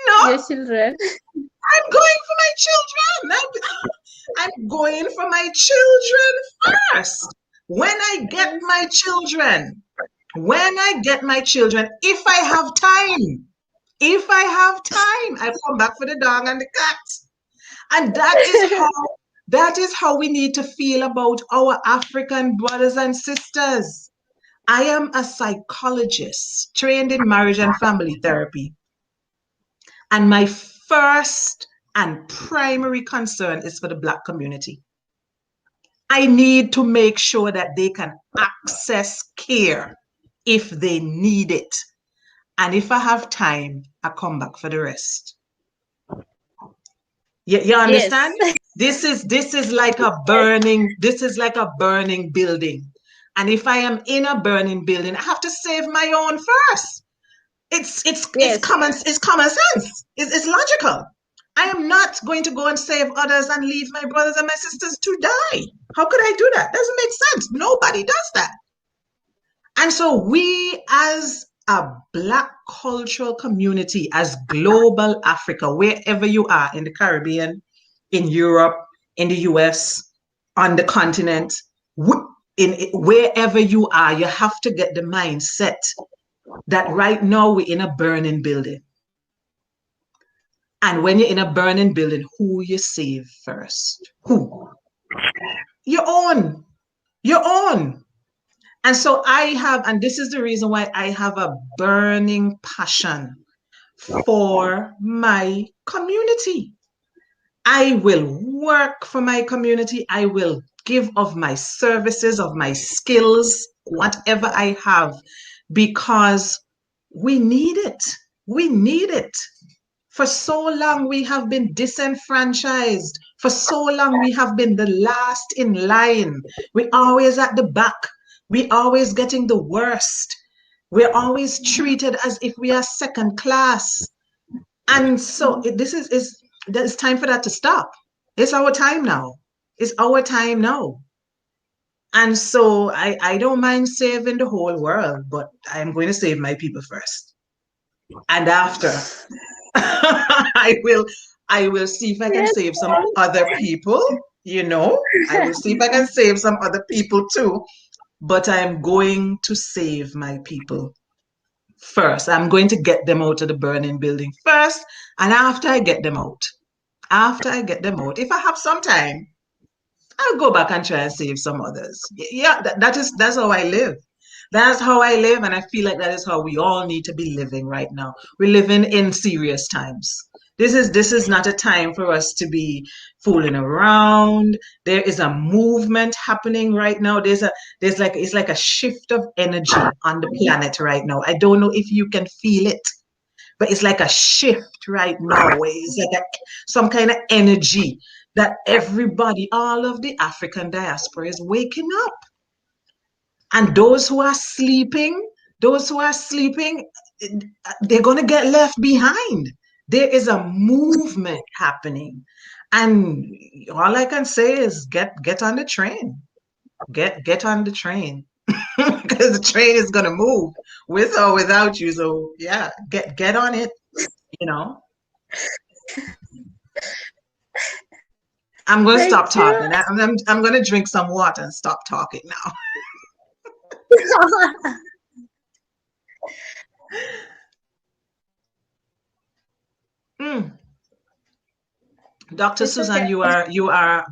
No. Your children. I'm going for my children. I'm going for my children first. When I get my children, if I have time, I come back for the dog and the cat. And that is how we need to feel about our African brothers and sisters. I am a psychologist trained in marriage and family therapy. And my first and primary concern is for the Black community. I need to make sure that they can access care if they need it. And if I have time, I come back for the rest. You understand? Yes. This is like a burning building. And if I am in a burning building, I have to save my own first. It's common sense. It's logical. I am not going to go and save others and leave my brothers and my sisters to die. How could I do that? Doesn't make sense. Nobody does that. And so we, as a Black cultural community, as global Africa, wherever you are, in the Caribbean, in Europe, in the US, on the continent, wherever you are, you have to get the mindset that right now we're in a burning building. And when you're in a burning building, who you save first? Who? Your own. And so and this is the reason why I have a burning passion for my community. I will work for my community. I will give of my services, of my skills, whatever I have, because we need it. We need it. For so long, we have been disenfranchised. For so long, we have been the last in line. We're always at the back. We're always getting the worst. We're always treated as if we are second class. And so it's time for that to stop. It's our time now. It's our time now. And so I don't mind saving the whole world, but I'm going to save my people first. And after, I will see if I can save some other people, I will see if I can save some other people too, but I'm going to save my people first. I'm going to get them out of the burning building first, and after I get them out, if I have some time, I'll go back and try and save some others. Yeah, that's how I live. That's how I live, and I feel like that is how we all need to be living right now. We're living in serious times. This is not a time for us to be fooling around. There is a movement happening right now. It's like a shift of energy on the planet right now. I don't know if you can feel it, but it's like a shift right now. It's like some kind of energy that everybody, all of the African diaspora is waking up. And those who are sleeping, they're going to get left behind. There is a movement happening. And all I can say is get on the train. Get on the train. Because the train is going to move with or without you. So yeah, get on it, I'm going to stop talking. I'm going to drink some water and stop talking now. Dr. Susan, okay. you are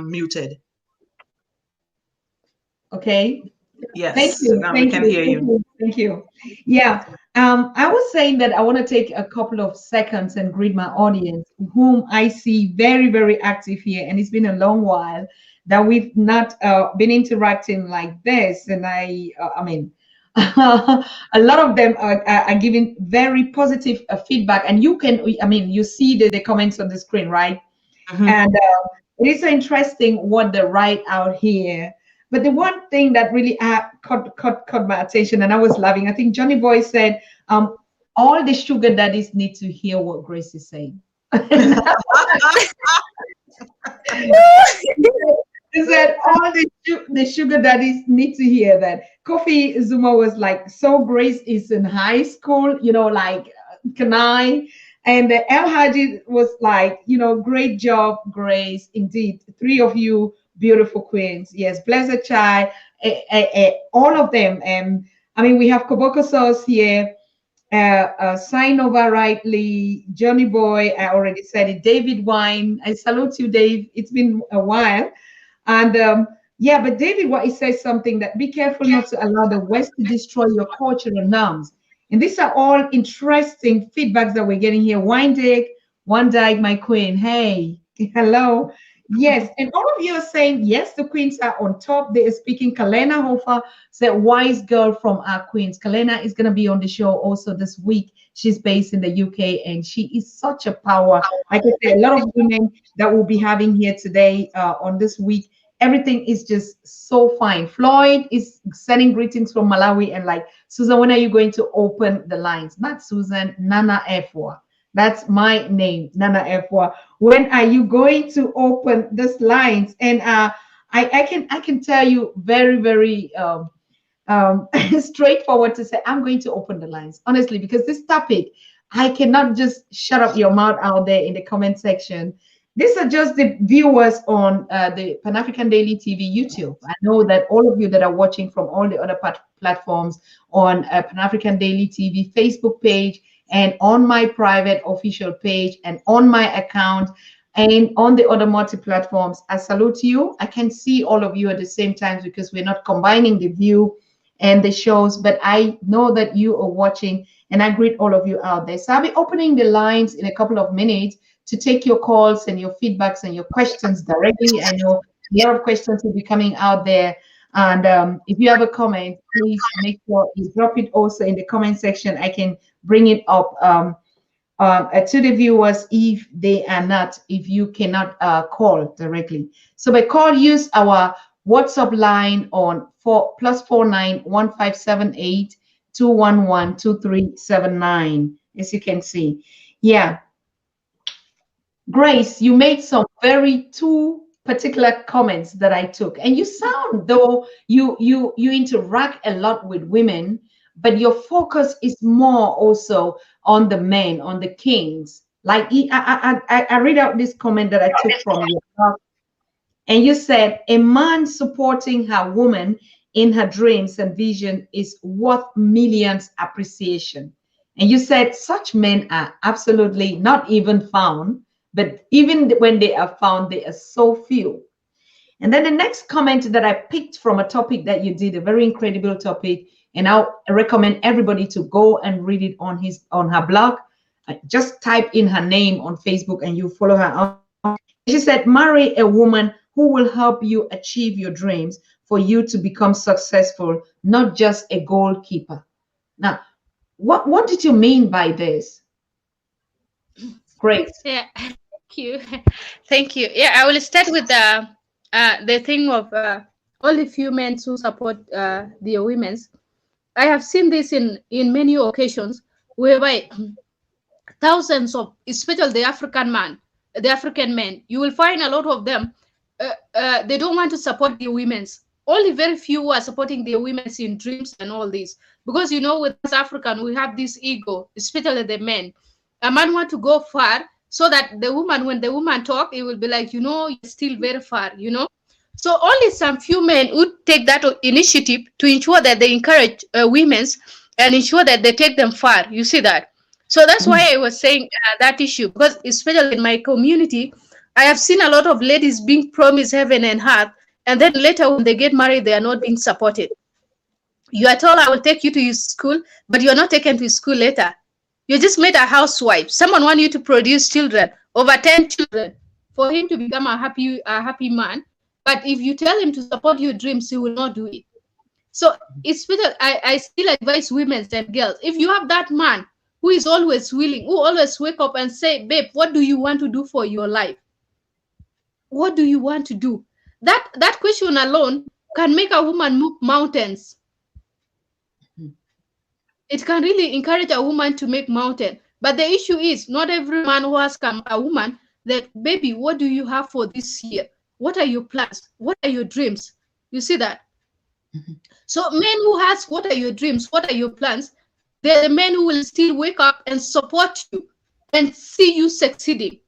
muted. Okay. Yes. Thank you. Now we can hear you. Thank you. Yeah. I was saying that I want to take a couple of seconds and greet my audience, whom I see very, very active here, and it's been a long while that we've not been interacting like this. And I mean, A lot of them are giving very positive feedback, and you can, I mean, you see the comments on the screen, right? Mhm. And it is so interesting what they write out here. But the one thing that really caught my attention, and I was laughing, I think Johnny Boy said, all the sugar daddies need to hear what Grace is saying. He said all the sugar daddies need to hear that. Kofi Zuma was like, so Grace is in high school, you know, like, can I? And the El Haji was like, you know, great job, Grace. Indeed, three of you beautiful queens. Yes, Blessed Chai, all of them. And I mean, we have Koboko Sauce here, Sinova Rightly, Johnny Boy, I already said it, David Wine. I salute you, Dave. It's been a while. And yeah, but David, what he says something that be careful not to allow the West to destroy your cultural norms. And these are all interesting feedbacks that we're getting here. Wine Dick, One Dyke, my queen. Hey, hello. Yes, and all of you are saying yes, the queens are on top. They are speaking. Kalena Hofer said, wise girl from our queens. Kalena is going to be on the show also this week. She's based in the UK and she is such a power. Like I said, a lot of women that we'll be having here today on this week. Everything is just so fine. Floyd is sending greetings from Malawi and like, Susan, when are you going to open the lines? Not Susan, Nana Efwa. That's my name, Nana Efwa. When are you going to open these lines? And I can tell you very straightforward to say I'm going to open the lines, honestly, because this topic, I cannot just shut up your mouth out there in the comment section. These are just the viewers on the Pan African Daily TV YouTube. I know that all of you that are watching from all the other platforms on Pan African Daily TV Facebook page and on my private official page and on my account and on the other multi-platforms, I salute you. I can see all of you at the same time because we're not combining the view and the shows, but I know that you are watching and I greet all of you out there. So I'll be opening the lines in a couple of minutes to take your calls and your feedbacks and your questions directly. I know a lot of questions will be coming out there. And if you have a comment, please make sure you drop it also in the comment section. I can bring it up to the viewers if they are not, if you cannot call directly. So by call, use our WhatsApp line on +49 1578 211 2379. As you can see, yeah. Grace, you made some two particular comments that I took, and you sound though you interact a lot with women, but your focus is more also on the men, on the kings. Like I read out this comment that I took from you, and you said a man supporting her woman in her dreams and vision is worth millions appreciation. And you said such men are absolutely not even found. But even when they are found, they are so few. And then the next comment that I picked from a topic that you did, a very incredible topic, and I'll recommend everybody to go and read it on her blog. Just type in her name on Facebook and you follow her. She said, marry a woman who will help you achieve your dreams for you to become successful, not just a goalkeeper. Now, what did you mean by this? Great. Yeah, thank you. Yeah, I will start with the thing of only few men who support their women's. I have seen this in many occasions whereby thousands of, especially the African men, you will find a lot of them. They don't want to support their women's. Only very few are supporting their women's in dreams and all this, because you know, with us African, we have this ego, especially the men. A man want to go far so that the woman, when the woman talk, it will be like, you know, you're still very far, you know. So only some few men would take that initiative to ensure that they encourage women's and ensure that they take them far. You see that? So that's why I was saying that issue, because especially in my community, I have seen a lot of ladies being promised heaven and earth, and then later when they get married, they are not being supported. You are told, I will take you to your school, but you're not taken to school later. You just made a housewife. Someone want you to produce children, over 10 children, for him to become a happy man. But if you tell him to support your dreams, he will not do it. So especially I still advise women and girls, if you have that man who is always willing, who always wake up and say, babe, what do you want to do for your life? What do you want to do? That question alone can make a woman move mountains. It can really encourage a woman to make mountain. But the issue is not every man who asks a woman that, baby, what do you have for this year? What are your plans? What are your dreams? You see that? So men who ask, what are your dreams? What are your plans? They're the men who will still wake up and support you and see you succeeding.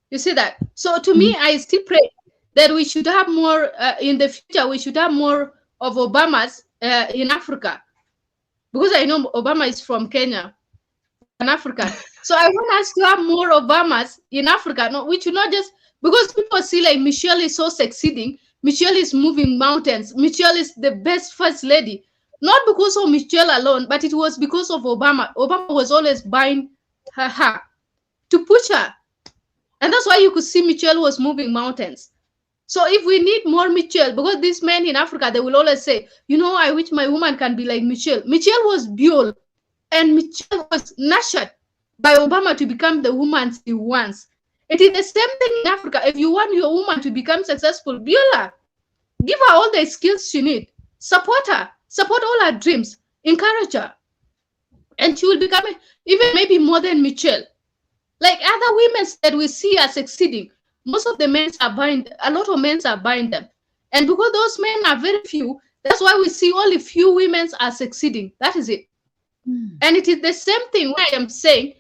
You see that? So to me, I still pray that we should have more, in the future, we should have more of Obamas in Africa. Because I know Obama is from Kenya, an African. So I want us to have more Obamas in Africa. No, we should not just, because people see like Michelle is so succeeding, Michelle is moving mountains, Michelle is the best first lady. Not because of Michelle alone, but it was because of Obama. Obama was always buying her to push her. And that's why you could see Michelle was moving mountains. So if we need more Michelle, because these men in Africa, they will always say, you know, I wish my woman can be like Michelle. Michelle was built and Michelle was nurtured by Obama to become the woman she wants. It is the same thing in Africa. If you want your woman to become successful, build her. Give her all the skills she needs. Support her. Support all her dreams. Encourage her. And she will become even maybe more than Michelle. Like other women that we see are succeeding, most of the men are buying, a lot of men are buying them. And because those men are very few, that's why we see only few women are succeeding. That is it. And it is the same thing when I am saying,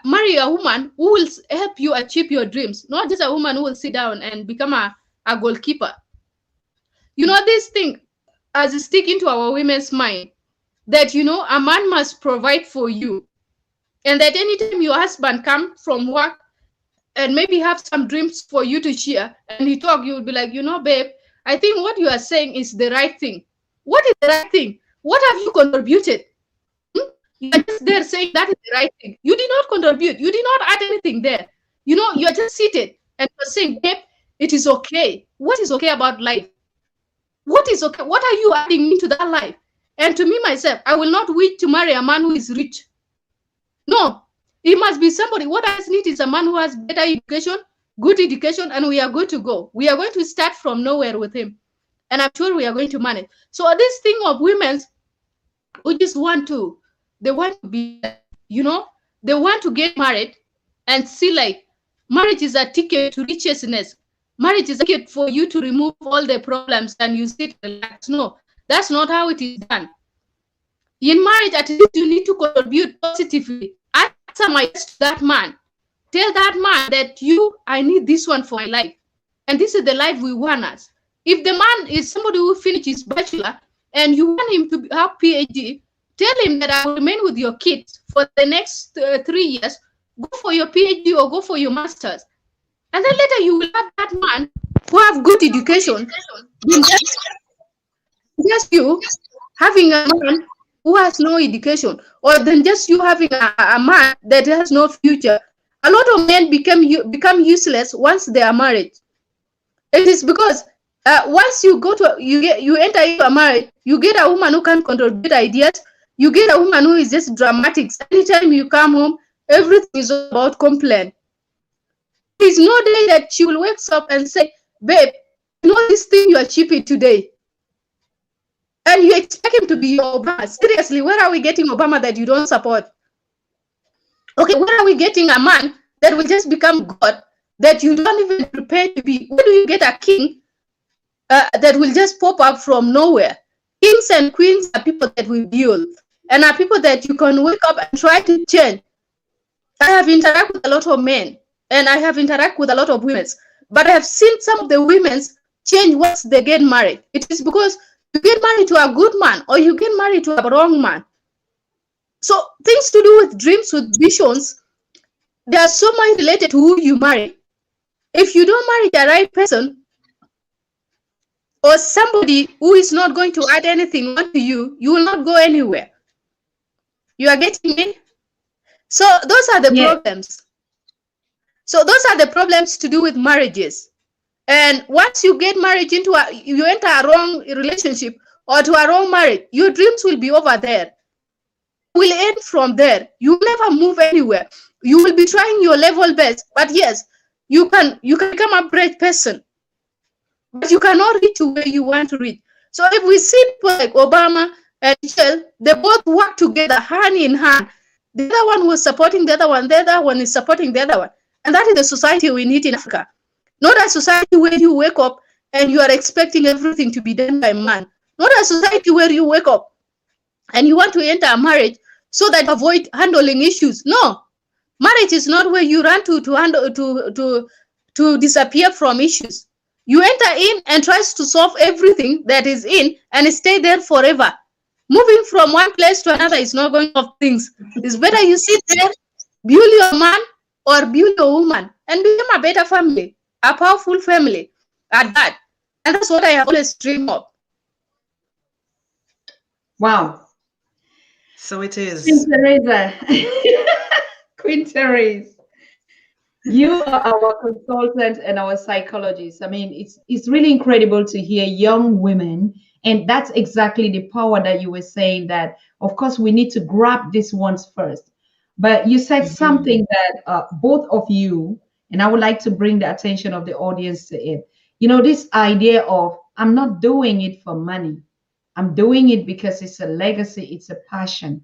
marry a woman who will help you achieve your dreams, not just a woman who will sit down and become a goalkeeper. You know, this thing as it stick into our women's mind, that, you know, a man must provide for you. And that anytime your husband come from work and maybe have some dreams for you to share, and he talk, you will be like, you know, babe, I think what you are saying is the right thing. What is the right thing? What have you contributed? You are just there saying that is the right thing. You did not contribute. You did not add anything there. You know, you are just seated and you're saying, babe, it is okay. What is okay about life? What is okay? What are you adding into that life? And to me, myself, I will not wish to marry a man who is rich. No, it must be somebody. What I need is a man who has better education, good education, and we are good to go. We are going to start from nowhere with him. And I'm sure we are going to manage. So this thing of women who just want to, they want to be, you know, they want to get married and see like marriage is a ticket to richness. Marriage is a ticket for you to remove all the problems and you sit and relax. No, that's not how it is done. In marriage, at least you need to contribute positively. Answer my yes to that man. Tell that man that I need this one for my life. And this is the life we want us. If the man is somebody who finishes bachelor and you want him to have PhD, tell him that I will remain with your kids for the next 3 years. Go for your PhD or go for your master's. And then later you will have that man who have good education. Just you having a man who has no education, or then just you having a man that has no future. A lot of men become useless once they are married. It is because once you enter into a marriage, you get a woman who can contribute ideas. You get a woman who is just dramatic. Anytime you come home, everything is about complaint. There is no day that she will wake up and say, babe, you know this thing you achieved today. And you expect him to be your Obama. Seriously, where are we getting Obama that you don't support? Okay, where are we getting a man that will just become God that you don't even prepare to be? Where do you get a king that will just pop up from nowhere? Kings and queens are people that we build and are people that you can wake up and try to change. I have interacted with a lot of men and I have interacted with a lot of women, but I have seen some of the women change once they get married. It is because you get married to a good man or you get married to a wrong man. So things to do with dreams, with visions, they are so much related to who you marry. If you don't marry the right person or somebody who is not going to add anything onto you, you will not go anywhere. You are getting me? So those are the problems. So those are the problems to do with marriages. And once you get married you enter a wrong relationship or to a wrong marriage, your dreams will be over there. Will end from there. You will never move anywhere. You will be trying your level best, but yes, you can become a great person, but you cannot reach to where you want to reach. So if we see people like Obama and Michelle, they both work together hand in hand. The other one was supporting the other one is supporting the other one. And that is the society we need in Africa. Not a society where you wake up and you are expecting everything to be done by man. Not a society where you wake up and you want to enter a marriage so that you avoid handling issues. No, marriage is not where you run to disappear from issues. You enter in and tries to solve everything that is in and stay there forever. Moving from one place to another is not going to solve things. It's better you sit there, build your man or build your woman, and become a better family, a powerful family at that. And that's what I have always dreamed of. Wow. So it is. Queen Teresa. Queen Teresa. You are our consultant and our psychologist. I mean, it's really incredible to hear young women, and that's exactly the power that you were saying, that of course we need to grab these ones first. But you said something that both of you, and I would like to bring the attention of the audience to it. You know, this idea of, I'm not doing it for money. I'm doing it because it's a legacy, it's a passion.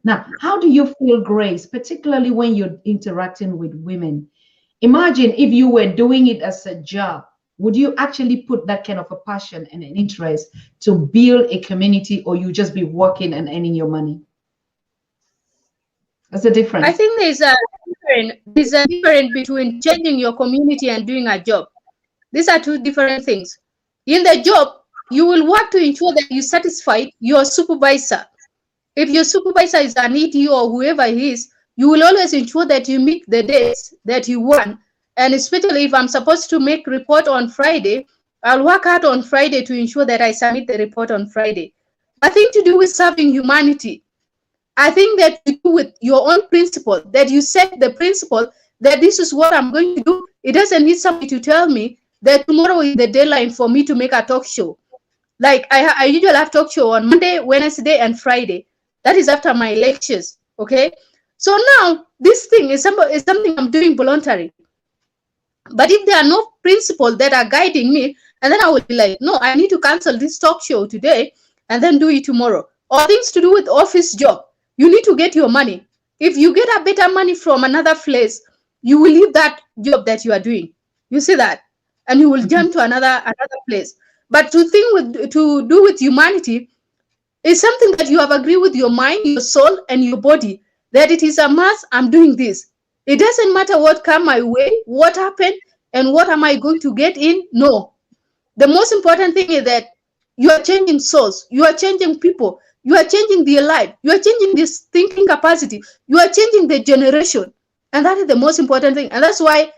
Now, how do you feel, Grace, particularly when you're interacting with women? Imagine if you were doing it as a job, would you actually put that kind of a passion and an interest to build a community, or you just be working and earning your money? What's the difference? I think there's a difference between changing your community and doing a job. These are two different things. In the job, you will work to ensure that you satisfy your supervisor. If your supervisor is an ED or whoever he is, you will always ensure that you meet the dates that you want. And especially if I'm supposed to make report on Friday, I'll work hard on Friday to ensure that I submit the report on Friday. Nothing to do with serving humanity. I think that you do with your own principle, that you set the principle that this is what I'm going to do. It doesn't need somebody to tell me that tomorrow is the deadline for me to make a talk show. Like I usually have talk show on Monday, Wednesday, and Friday. That is after my lectures, okay? So now this thing is something I'm doing voluntary. But if there are no principles that are guiding me, and then I will be like, no, I need to cancel this talk show today and then do it tomorrow. Or things to do with office job. You need to get your money. If you get a better money from another place, you will leave that job that you are doing. You see that? And you will jump to another place. But to do with humanity is something that you have agreed with your mind, your soul, and your body, that it is a must, I'm doing this. It doesn't matter what come my way, what happened, and what am I going to get in. No. The most important thing is that you are changing souls, you are changing people, you are changing their life, you are changing this thinking capacity, you are changing the generation. And that is the most important thing. And that's why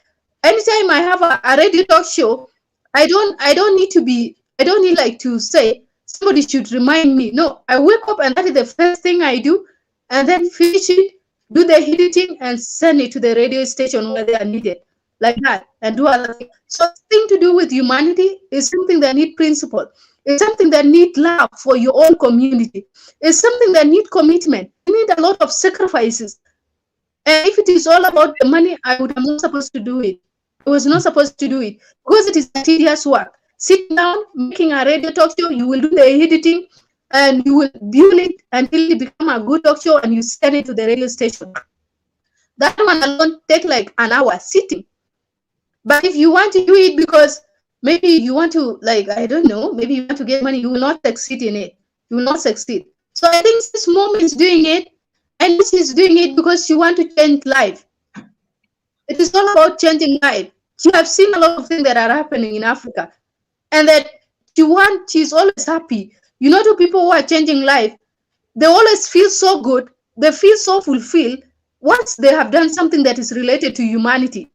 anytime I have a radio talk show, I don't need like to say somebody should remind me. No, I wake up and that is the first thing I do, and then finish it, do the editing, and send it to the radio station where they are needed, like that, and do other things. So thing to do with humanity is something that need principle. It's something that need love for your own community. It's something that need commitment. You need a lot of sacrifices. And if it is all about the money, I would have not supposed to do it. I was not supposed to do it because it is a tedious work. Sitting down, making a radio talk show, you will do the editing, and you will build it until it become a good talk show, and you send it to the radio station. That one alone take like an hour sitting. But if you want to do it because maybe you want to, like, I don't know, maybe you want to get money, you will not succeed in it. You will not succeed. So I think this mom is doing it, and she's doing it because she wants to change life. It is all about changing life. You have seen a lot of things that are happening in Africa, and that she's always happy. You know, to people who are changing life, they always feel so good. They feel so fulfilled once they have done something that is related to humanity.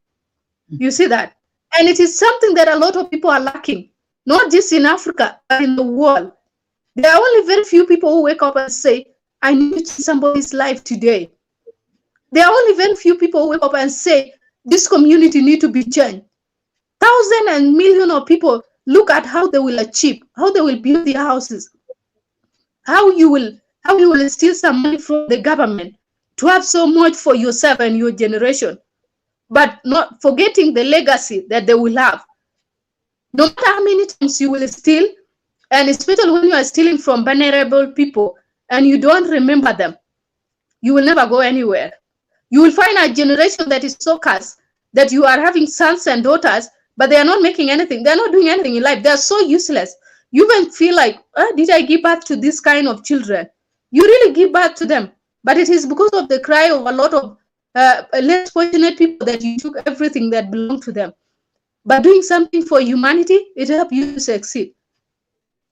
You see that? And it is something that a lot of people are lacking, not just in Africa, but in the world. There are only very few people who wake up and say, I need to change somebody's life today. There are only very few people who wake up and say, this community needs to be changed. Thousands and millions of people look at how they will achieve, how they will build their houses. how you will steal some money from the government to have so much for yourself and your generation, but not forgetting the legacy that they will have. No matter how many times you will steal, and especially when you are stealing from vulnerable people and you don't remember them, you will never go anywhere. You will find a generation that is so cursed that you are having sons and daughters, but they are not making anything. They are not doing anything in life. They are so useless. You even feel like, did I give birth to this kind of children? You really give birth to them, but it is because of the cry of a lot of less fortunate people that you took everything that belonged to them. But doing something for humanity, it helps you to succeed.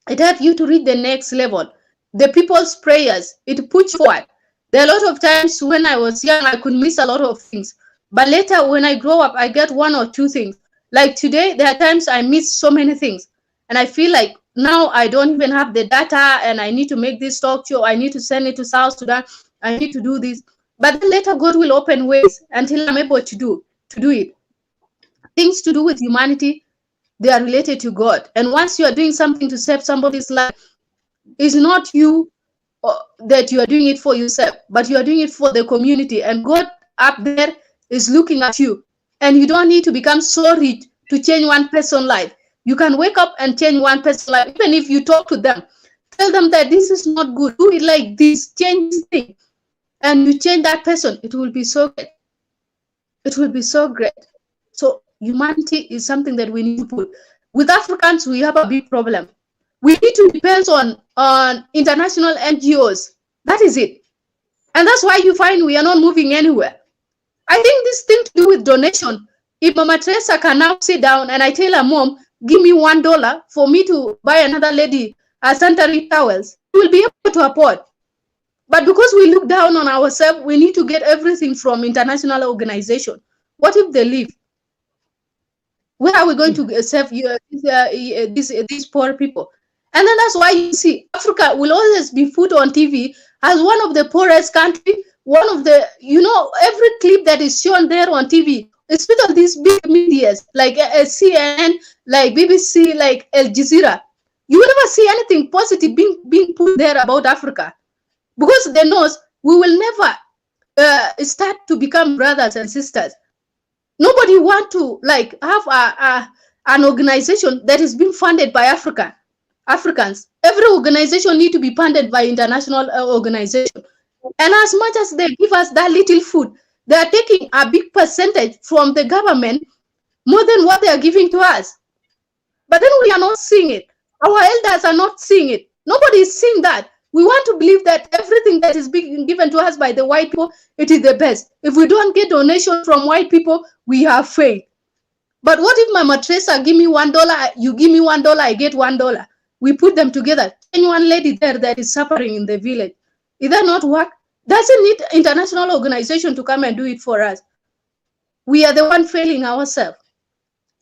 It helps you to reach the next level. The people's prayers, it puts you forward. There are a lot of times when I was young, I could miss a lot of things. But later, when I grow up, I get one or two things. Like today, there are times I miss so many things. And I feel like now I don't even have the data and I need to make this talk show. I need to send it to South Sudan. I need to do this. But then later, God will open ways until I'm able to do it. Things to do with humanity, they are related to God. And once you are doing something to save somebody's life, it's not you that you are doing it for yourself, but you are doing it for the community. And God up there is looking at you. And you don't need to become so rich to change one person's life. You can wake up and change one person's life. Even if you talk to them, tell them that this is not good. Do it like this. Change this thing. And you change that person. It will be so great. It will be so great. So humanity is something that we need to put. With Africans, we have a big problem. We need to depend on international NGOs. That is it. And that's why you find we are not moving anywhere. I think this thing to do with donation, if Mama Teresa can now sit down and I tell her, Mom, give me $1 for me to buy another lady a sanitary towels, we will be able to afford. But because we look down on ourselves, we need to get everything from international organization. What if they leave? Where are we going to serve these poor people? And then that's why you see Africa will always be put on TV as one of the poorest country, one of the, every clip that is shown there on TV, especially these big medias like CNN, like BBC, like Al Jazeera, you will never see anything positive being put there about Africa, because they know we will never start to become brothers and sisters. Nobody want to have an organization that is being funded by Africans. Every organization need to be funded by international organization. And as much as they give us that little food, they are taking a big percentage from the government, more than what they are giving to us. But then we are not seeing it. Our elders are not seeing it. Nobody is seeing that. We want to believe that everything that is being given to us by the white people, it is the best. If we don't get donation from white people, we have failed. But what if Mama Teresa give me $1, you give me $1, I get $1? We put them together. And one lady there that is suffering in the village. Is that not work? Doesn't need international organization to come and do it for us. We are the one failing ourselves.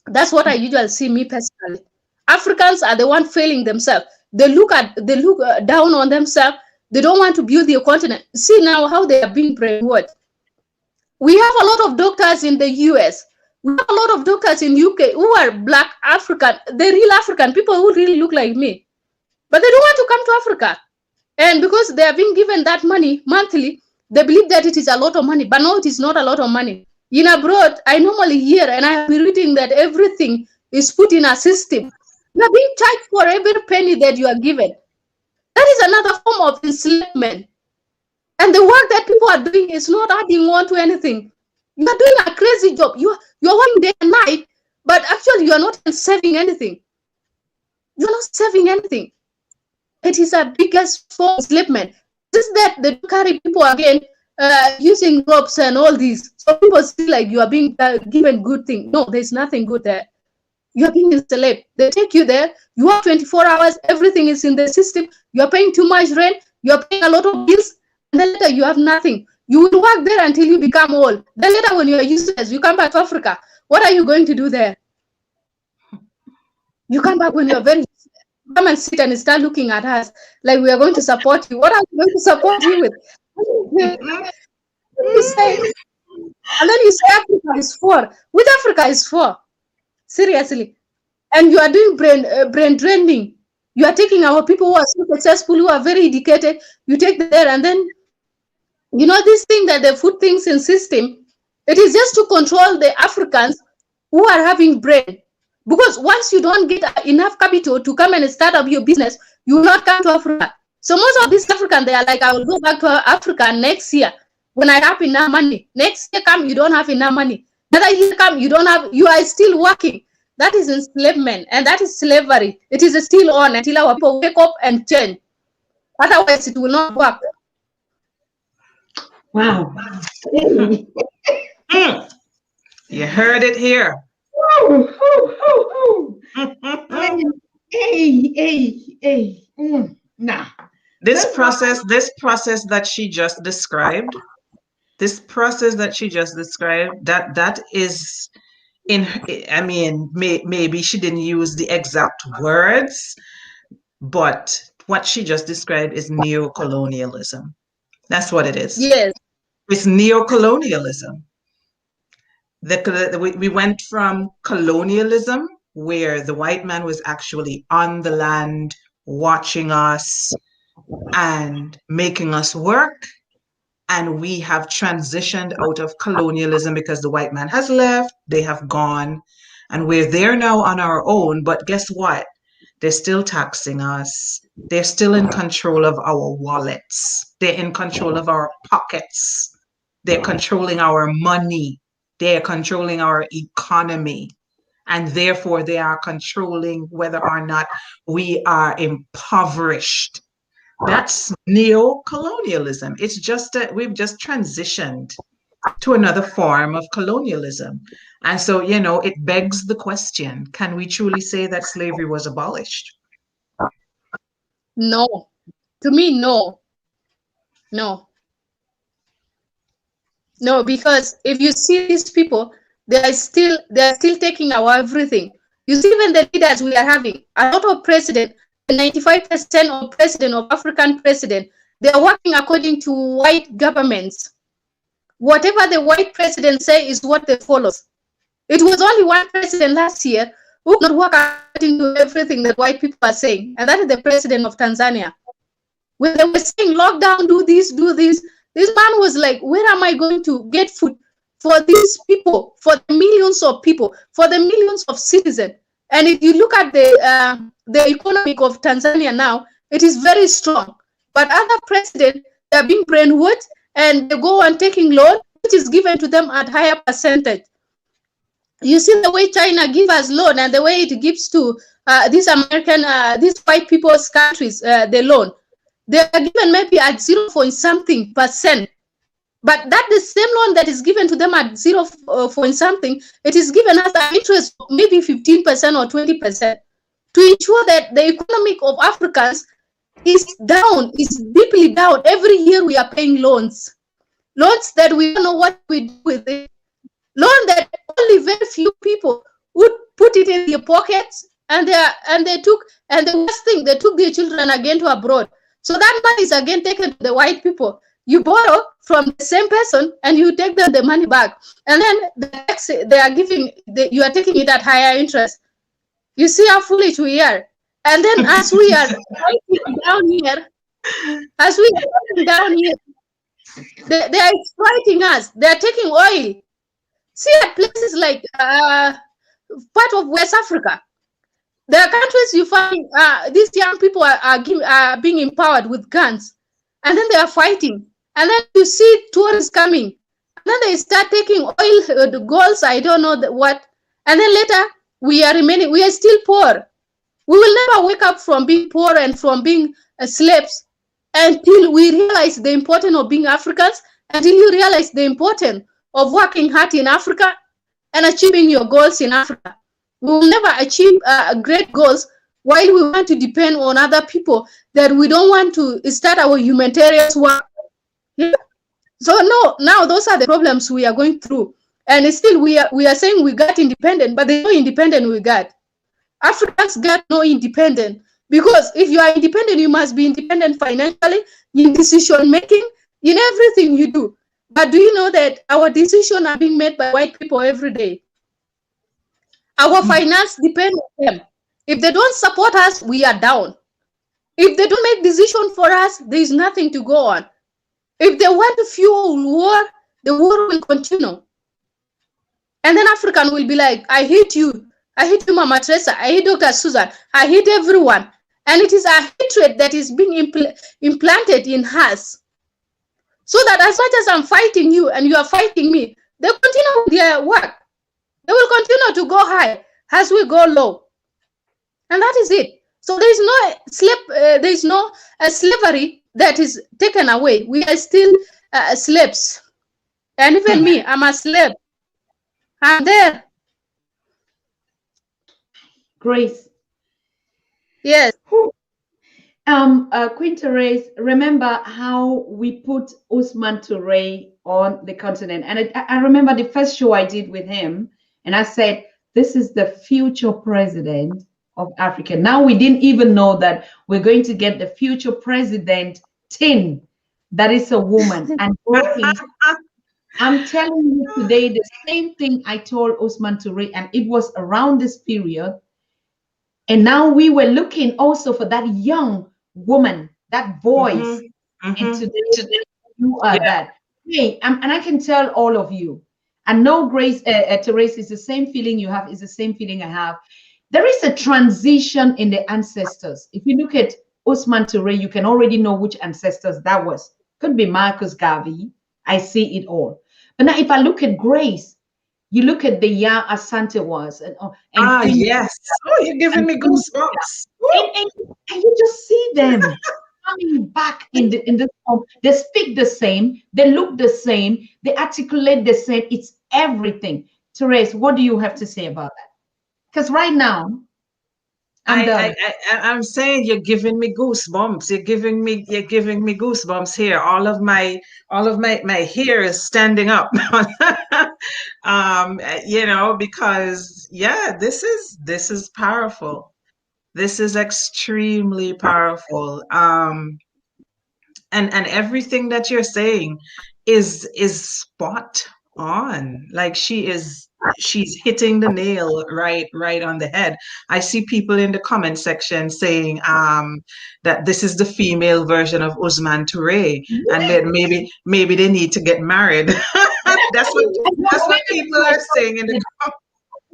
That's what I usually see, me personally. Africans are the one failing themselves. They look down on themselves. They don't want to build their continent. See now how they are being brainwashed. We have a lot of doctors in the US. We have a lot of doctors in UK who are black African. They're real African, people who really look like me. But they don't want to come to Africa. And because they are being given that money monthly, they believe that it is a lot of money. But no, it is not a lot of money. In abroad, I normally hear, and I have been reading that everything is put in a system. You are being charged for every penny that you are given. That is another form of enslavement. And the work that people are doing is not adding on to anything. You are doing a crazy job. You are working day and night, but actually you are not saving anything. You are not saving anything. It is a biggest form of enslavement. This is that they carry people again using ropes and all these. So people feel like you are being given good thing. No, there's nothing good there. You are being enslaved. They take you there. You have 24 hours. Everything is in the system. You are paying too much rent. You are paying a lot of bills. And then later you have nothing. You will work there until you become old. Then later when you are useless, you come back to Africa. What are you going to do there? You come back when you are very useless. Come and sit and start looking at us like we are going to support you. What are we going to support you with? You say, and then you say Africa is for. With Africa is for. Seriously. And you are doing brain draining. You are taking our people who are so successful, who are very educated, you take them there, and then, you know, this thing that they put things in system, it is just to control the Africans who are having brain. Because once you don't get enough capital to come and start up your business, you will not come to Africa. So most of these Africans, they are like, I will go back to Africa next year when I have enough money. Next year come, you don't have enough money. Another year come, you don't have, you are still working. That is enslavement, and that is slavery. It is still on until our people wake up and change. Otherwise, it will not work. Wow. You heard it here. Nah. This process that she just described, that is I mean, maybe she didn't use the exact words, but what she just described is neo-colonialism. That's what it is. Yes. It's neo-colonialism. We went from colonialism, where the white man was actually on the land, watching us and making us work. And we have transitioned out of colonialism because the white man has left, they have gone, and we're there now on our own. But guess what? They're still taxing us. They're still in control of our wallets. They're in control of our pockets. They're controlling our money. They're controlling our economy. And therefore, they are controlling whether or not we are impoverished. That's neo-colonialism. It's just that we've just transitioned to another form of colonialism. And so, you know, it begs the question, can we truly say that slavery was abolished? No. To me, no. No. No, because if you see these people, they are still taking our everything. You see, even the leaders we are having, a lot of president, 95% of president of African president, they are working according to white governments. Whatever the white president say is what they follow. It was only one president last year who could not work according to everything that white people are saying, and that is the president of Tanzania. When they were saying lockdown, do this, this man was like, where am I going to get food for these people, for the millions of people, for the millions of citizens? And if you look at the economy of Tanzania now, it is very strong. But other presidents, they are being brainwashed, and they go on taking loan, which is given to them at higher percentage. You see the way China gives us loan, and the way it gives to these American, these white people's countries, the loan. They are given maybe at 0.something%. But that the same loan that is given to them at 0.something, it is given as an interest of maybe 15% or 20%, to ensure that the economy of Africans is down, is deeply down. Every year we are paying loans that we don't know what we do with it. Loan that only very few people would put it in their pockets, and the worst thing, they took their children again to abroad. So that money is again taken to the white people. You borrow from the same person and you take them the money back. And then the tax they are giving, you are taking it at higher interest. You see how foolish we are. And then as we are down here, they are exploiting us. They are taking oil. See at places like part of West Africa. There are countries you find these young people are being empowered with guns, and then they are fighting. And then you see tourists coming, and then they start taking oil, the golds, I don't know what. And then later we are still poor. We will never wake up from being poor and from being slaves until we realize the importance of being Africans, until you realize the importance of working hard in Africa and achieving your goals in Africa. We will never achieve great goals while we want to depend on other people, that we don't want to start our humanitarian work. Yeah. So no, now those are the problems we are going through. And still we are saying we got independent, but there's no independent we got. Africans got no independent, because if you are independent, you must be independent financially, in decision making, in everything you do. But do you know that our decisions are being made by white people every day? Our finance depends on them. If they don't support us, we are down. If they don't make decision for us, there is nothing to go on. If they want to fuel war, the war will continue. And then African will be like, I hate you. I hate you, Mama Teresa. I hate Dr. Susan. I hate everyone. And it is a hatred that is being implanted in us. So that as much as I'm fighting you and you are fighting me, they continue with their work. They will continue to go high as we go low. And that is it. So there is no slavery that is taken away. We are still slaves. And even me, I'm a slave. I'm there. Grace. Yes. Queen Therese, remember how we put Usman Toure on the continent? And I remember the first show I did with him, and I said, this is the future president of Africa. Now we didn't even know that we're going to get the future president, Tin, that is a woman. And I'm telling you today the same thing I told Usman Toure, and it was around this period. And now we were looking also for that young woman, that voice. And today you are that. Hey, and I can tell all of you, I know Grace, Therese, is the same feeling you have, is the same feeling I have. There is a transition in the ancestors. If you look at Usman Toure, you can already know which ancestors that was. Could be Marcus Garvey. I see it all. But now if I look at Grace, you look at the Yaa Asante was. And yes. Oh, you're giving me goosebumps. And you just see them coming back in the home. They speak the same. They look the same. They articulate the same. It's everything. Therese, what do you have to say about that? Because right now, I'm saying you're giving me goosebumps. You're giving me goosebumps here. All of my hair is standing up. Because this is powerful. This is extremely powerful. And everything that you're saying is spot on. Like she's hitting the nail right on the head. I see people in the comment section saying that this is the female version of Usman Toure, and that maybe they need to get married. that's what people are saying in the comments.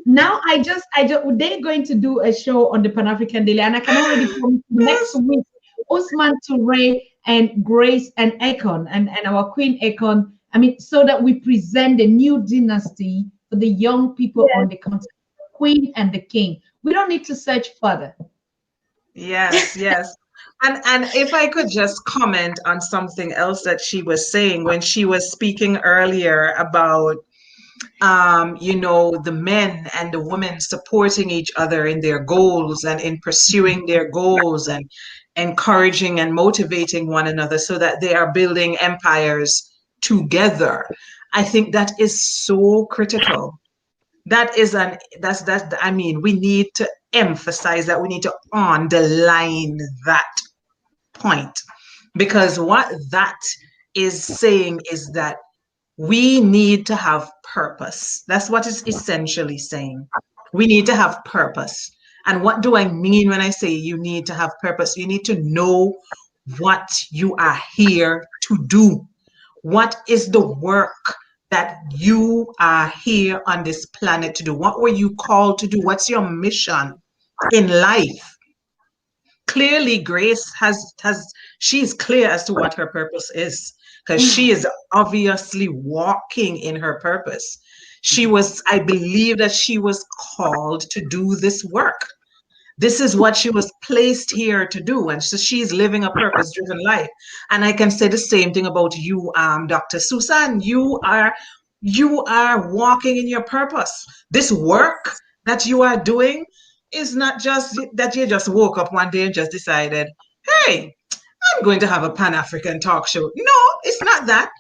Now they're going to do a show on the Pan-African Daily, and I can already promise next week Usman Toure and Grace and Akon and our Queen Akon. I mean, so that we present the new dynasty for the young people on the continent, the Queen and the King. We don't need to search further. Yes. And if I could just comment on something else that she was saying when she was speaking earlier about the men and the women supporting each other in their goals and in pursuing their goals and encouraging and motivating one another so that they are building empires together. I think that is so critical. We need to emphasize that. We need to underline that point, because what that is saying is that we need to have purpose. That's what it's essentially saying. We need to have purpose. And what do I mean when I say you need to have purpose? You need to know what you are here to do. What is the work that you are here on this planet to do? What were you called to do? What's your mission in life? Clearly, Grace she's clear as to what her purpose is, because she is obviously walking in her purpose. I believe that she was called to do this work. This is what she was placed here to do. And so she's living a purpose-driven life. And I can say the same thing about you, Dr. Susan. You are walking in your purpose. This work that you are doing is not just that you just woke up one day and just decided, hey, I'm going to have a Pan-African talk show. No, it's not that.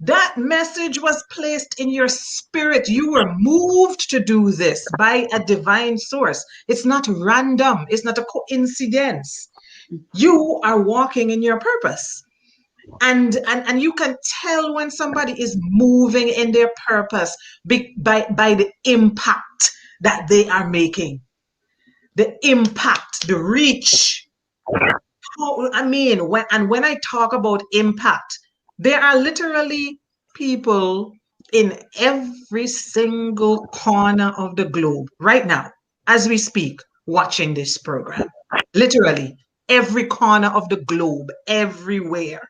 That message was placed in your spirit. You were moved to do this by a divine source. It's not random. It's not a coincidence. You are walking in your purpose. And you can tell when somebody is moving in their purpose by the impact that they are making. The impact, the reach, Oh, I mean, when I talk about impact, there are literally people in every single corner of the globe right now, as we speak, watching this program. Literally, every corner of the globe, everywhere.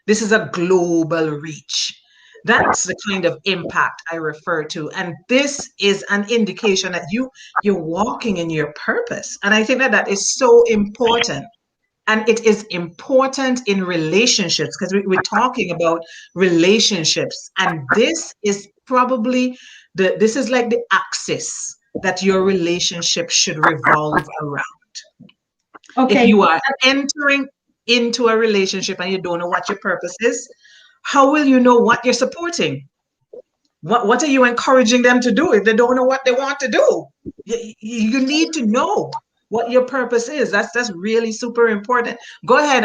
This is a global reach. That's the kind of impact I refer to. And this is an indication that you're walking in your purpose. And I think that that is so important. And it is important in relationships because we're talking about relationships. And this is probably this is like the axis that your relationship should revolve around. If Okay. you are entering into a relationship and you don't know what your purpose is, how will you know what you're supporting? What are you encouraging them to do if they don't know what they want to do? You need to know what your purpose is. That's really super important. Go ahead,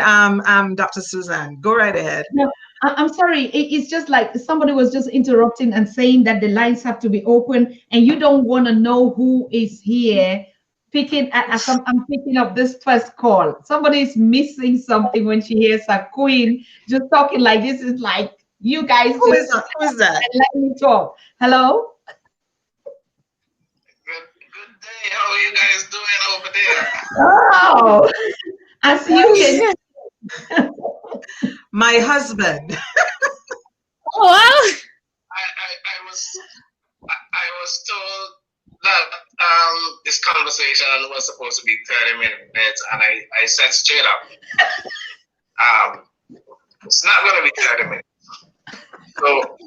Dr. Suzanne. Go right ahead. No, I'm sorry. It's just like somebody was just interrupting and saying that the lines have to be open, and you don't want to know who is here. I'm picking up this first call. Somebody is missing something when she hears her queen just talking like this. Is like you guys Who is just that? Who is that? let me talk. Hello. Good day. How are you guys doing over there? Oh, as you can. My husband. Oh, wow. I was told that this conversation was supposed to be 30 minutes, and I said straight up, it's not going to be 30 minutes. So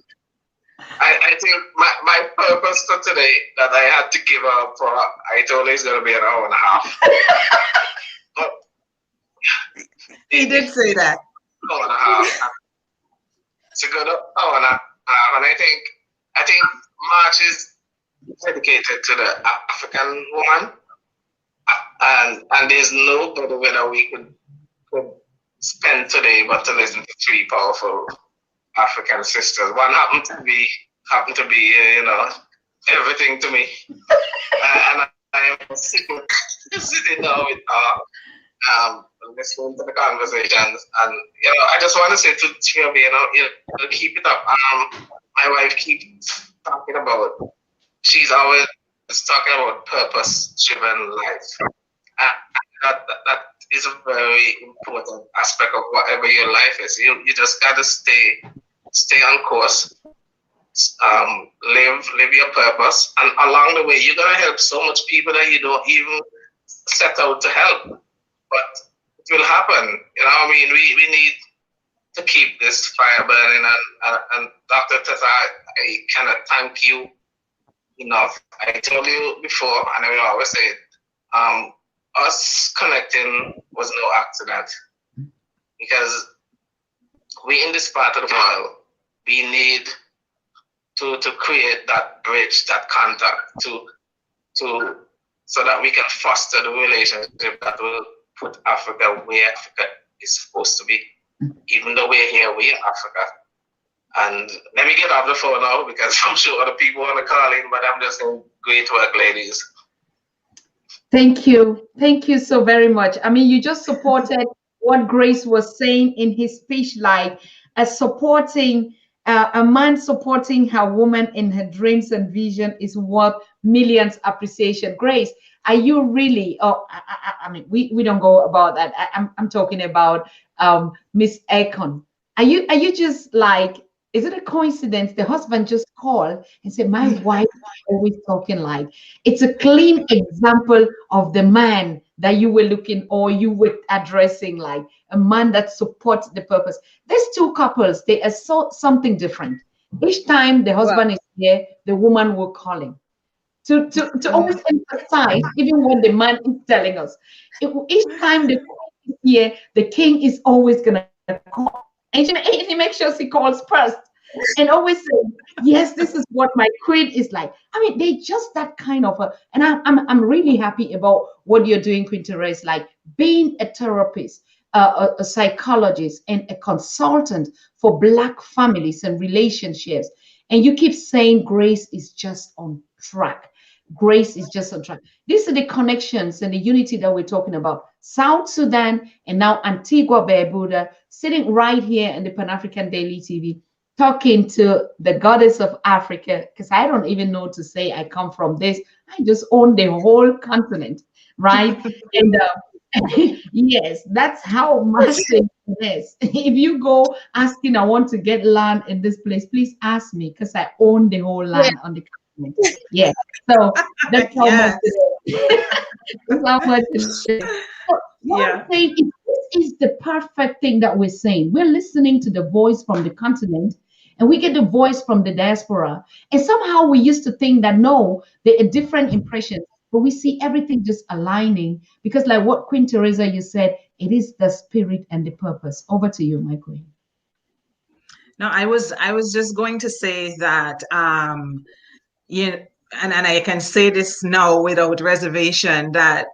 I think my purpose for today that I had to give up for, I told you it's going to be an hour and a half. But He did say that. Hour and a half. It's a good hour and a half, and I think March is dedicated to the African woman, and there's no better way that we could spend today but to listen to three powerful African sisters. One happened to be everything to me, and I am sitting down with her, listening to the conversations, and I just want to say to Chiobi, keep it up. My wife keeps talking about. She's always talking about purpose-driven life, and that is a very important aspect of whatever your life is. You just gotta stay on course, live your purpose, and along the way you're gonna help so much people that you don't even set out to help, but it will happen. We need to keep this fire burning, and Dr. Tessa, I cannot thank you enough. I told you before, and I will always say it, us connecting was no accident, because we in this part of the world, we need to create that bridge, that contact, so that we can foster the relationship that will put Africa where Africa is supposed to be. Even though we're here, we're in Africa. And let me get off the phone now, because I'm sure other people want to call in, but I'm just saying great work, ladies. Thank you. Thank you so very much. I mean, you just supported what Grace was saying in his speech, like a man supporting her woman in her dreams and vision is worth millions appreciation. Grace, are you really? Oh, I mean, we don't go about that. I'm talking about Miss Akon. Are you just like? Is it a coincidence the husband just called and said, my wife is always talking like? It's a clean example of the man that you were looking or you were addressing, like a man that supports the purpose. There's two couples, they are something different. Each time the husband is here, the woman will call him. To always emphasize, even when the man is telling us, each time the queen is here, the king is always going to call. And he makes sure she calls first and always say, yes, this is what my queen is like. I mean, they just that kind of and I'm really happy about what you're doing, Queen Therese, like being a therapist, a psychologist, and a consultant for Black families and relationships. And you keep saying Grace is just on track. grace is just a track. These are the connections and the unity that we're talking about. South Sudan and now Antigua Barbuda sitting right here in the Pan-African Daily TV, talking to the goddess of Africa, because I don't even know to say I come from this. I just own the whole continent, right? And yes, that's how massive it is. If you go asking, I want to get land in this place, please ask me because I own the whole Yeah. land on the continent. Yeah. So that's how much Yes. it is. That's how much it is. So what I'm Yeah. saying is this is the perfect thing that we're saying. We're listening to the voice from the continent and we get the voice from the diaspora. And somehow we used to think that no, there are different impressions, but we see everything just aligning because, like what Queen Teresa you said, it is the spirit and the purpose. Over to you, my queen. No, I was just going to say that yeah, and I can say this now without reservation that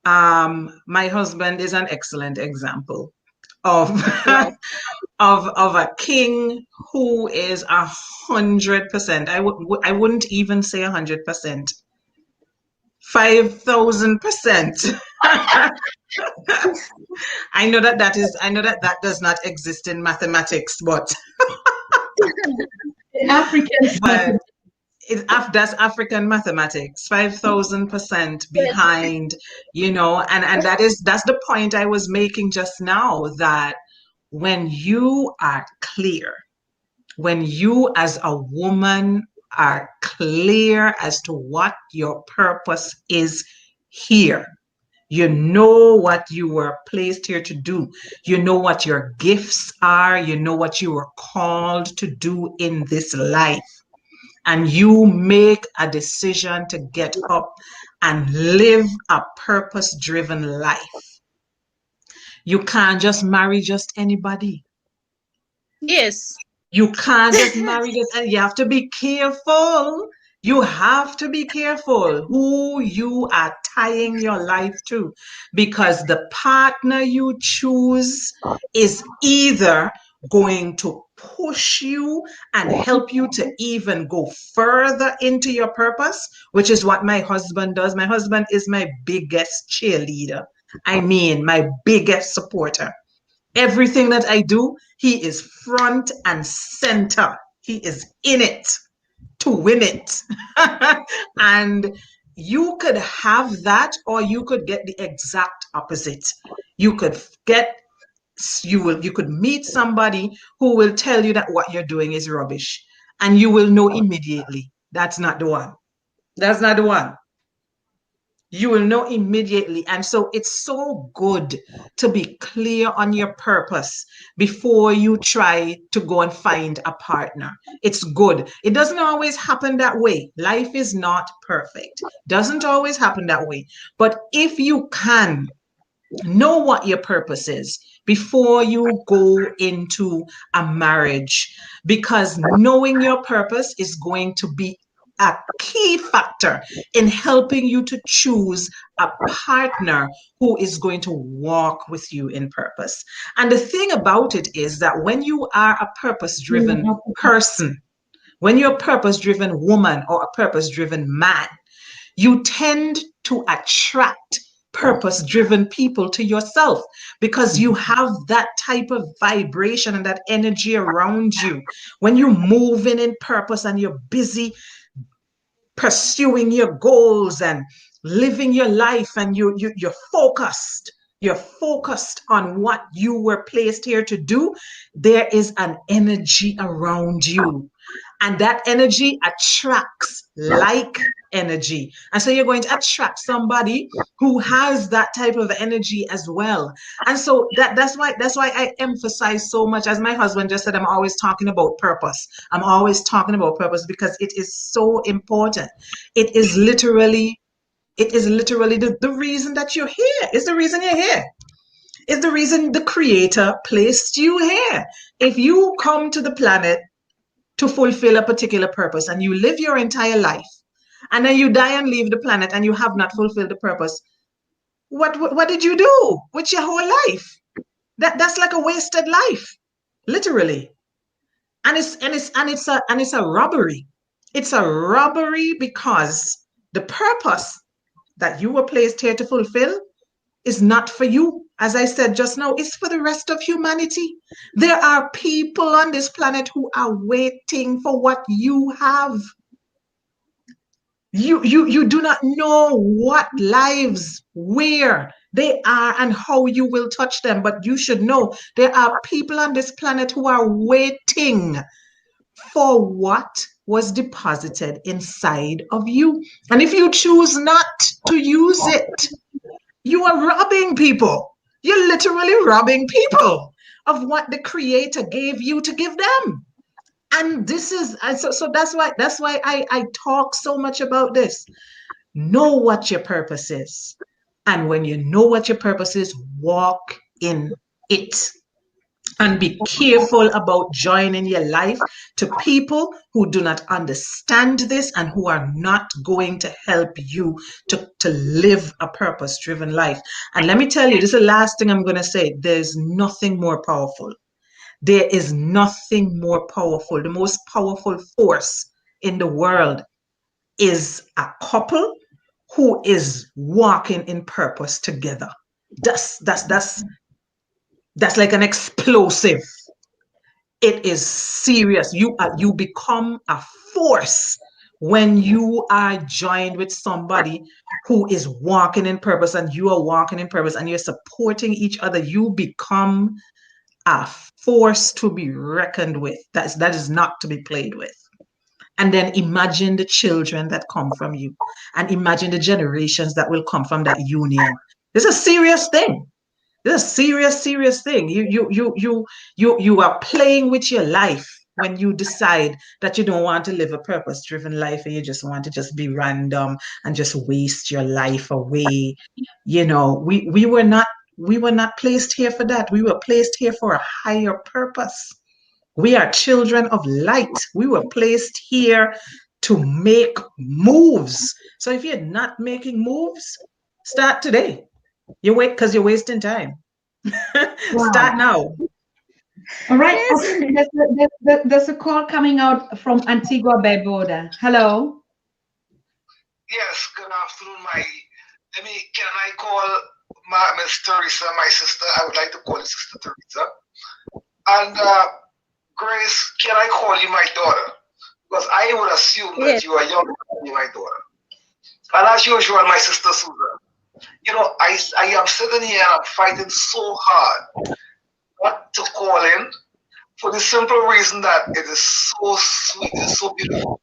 my husband is an excellent example of Wow. of a king who is 100%. I wouldn't even say 100%. 5,000%. I know that that does not exist in mathematics, but Africans, but that's African mathematics, 5,000% behind, and that's the point I was making just now, that when you are clear, when you as a woman are clear as to what your purpose is here, you know what you were placed here to do. You know what your gifts are. You know what you were called to do in this life. And you make a decision to get up and live a purpose-driven life. You can't just marry just anybody. Yes. You can't just marry just, and you have to be careful. You have to be careful who you are tying your life to, because the partner you choose is either going to push you and help you to even go further into your purpose, which is what my husband does. My husband is my biggest cheerleader. I mean, my biggest supporter. Everything that I do, he is front and center. He is in it to win it. And you could have that, or you could get the exact opposite. You could get you could meet somebody who will tell you that what you're doing is rubbish, and you will know immediately that's not the one. That's not the one. You will know immediately. And so it's so good to be clear on your purpose before you try to go and find a partner. It's good. It doesn't always happen that way. Life is not perfect. Doesn't always happen that way. But if you can know what your purpose is before you go into a marriage, because knowing your purpose is going to be a key factor in helping you to choose a partner who is going to walk with you in purpose. And the thing about it is that when you are a purpose driven person, when you're a purpose driven woman or a purpose driven man, you tend to attract purpose driven people to yourself because you have that type of vibration and that energy around you. When you're moving in purpose and you're busy pursuing your goals and living your life, and you're focused on what you were placed here to do, there is an energy around you, and that energy attracts like energy. And so you're going to attract somebody who has that type of energy as well. And so that's why I emphasize so much, as my husband just said, I'm always talking about purpose. I'm always talking about purpose because it is so important. It is literally the reason that you're here. It's the reason you're here. It's the reason the creator placed you here. If you come to the planet to fulfill a particular purpose and you live your entire life and then you die and leave the planet and you have not fulfilled the purpose, what did you do with your whole life? That's like a wasted life, literally. And it's a robbery. It's a robbery because The purpose that you were placed here to fulfill is not for you. As I said just now, it's for the rest of humanity. There are people on this planet who are waiting for what you have. You do not know what lives, where they are, and how you will touch them. But you should know there are people on this planet who are waiting for what was deposited inside of you. And if you choose not to use it, you are robbing people. You're literally robbing people of what the Creator gave you to give them. And this is so that's why I talk so much about this. Know what your purpose is. And when you know what your purpose is, walk in it. And be careful about joining your life to people who do not understand this and who are not going to help you to live a purpose-driven life. And let me tell you, this is the last thing I'm going to say. There's nothing more powerful. There is nothing more powerful. The most powerful force in the world is a couple who is walking in purpose together. That's like an explosive. It is serious. You become a force when you are joined with somebody who is walking in purpose and you are walking in purpose and you're supporting each other. You become a force to be reckoned with. That is not to be played with. And then imagine the children that come from you, and imagine the generations that will come from that union. This is a serious thing. This is a serious, serious thing. You are playing with your life when you decide that you don't want to live a purpose-driven life and you just want to just be random and just waste your life away. You know, we were not placed here for that. We were placed here for a higher purpose. We are children of light. We were placed here to make moves. So if you're not making moves, start today. You wait because you're wasting time. Wow. Start now. All right. Okay. There's a call coming out from Antigua Barbuda. Hello. Yes, good afternoon, can I call Miss Teresa, my sister? I would like to call you Sister Teresa. And Grace, can I call you my daughter? Because I would assume that you are younger than my daughter. And as usual, my sister Susan, you know, I am sitting here and I'm fighting so hard not to call in for the simple reason that it is so sweet, it is so beautiful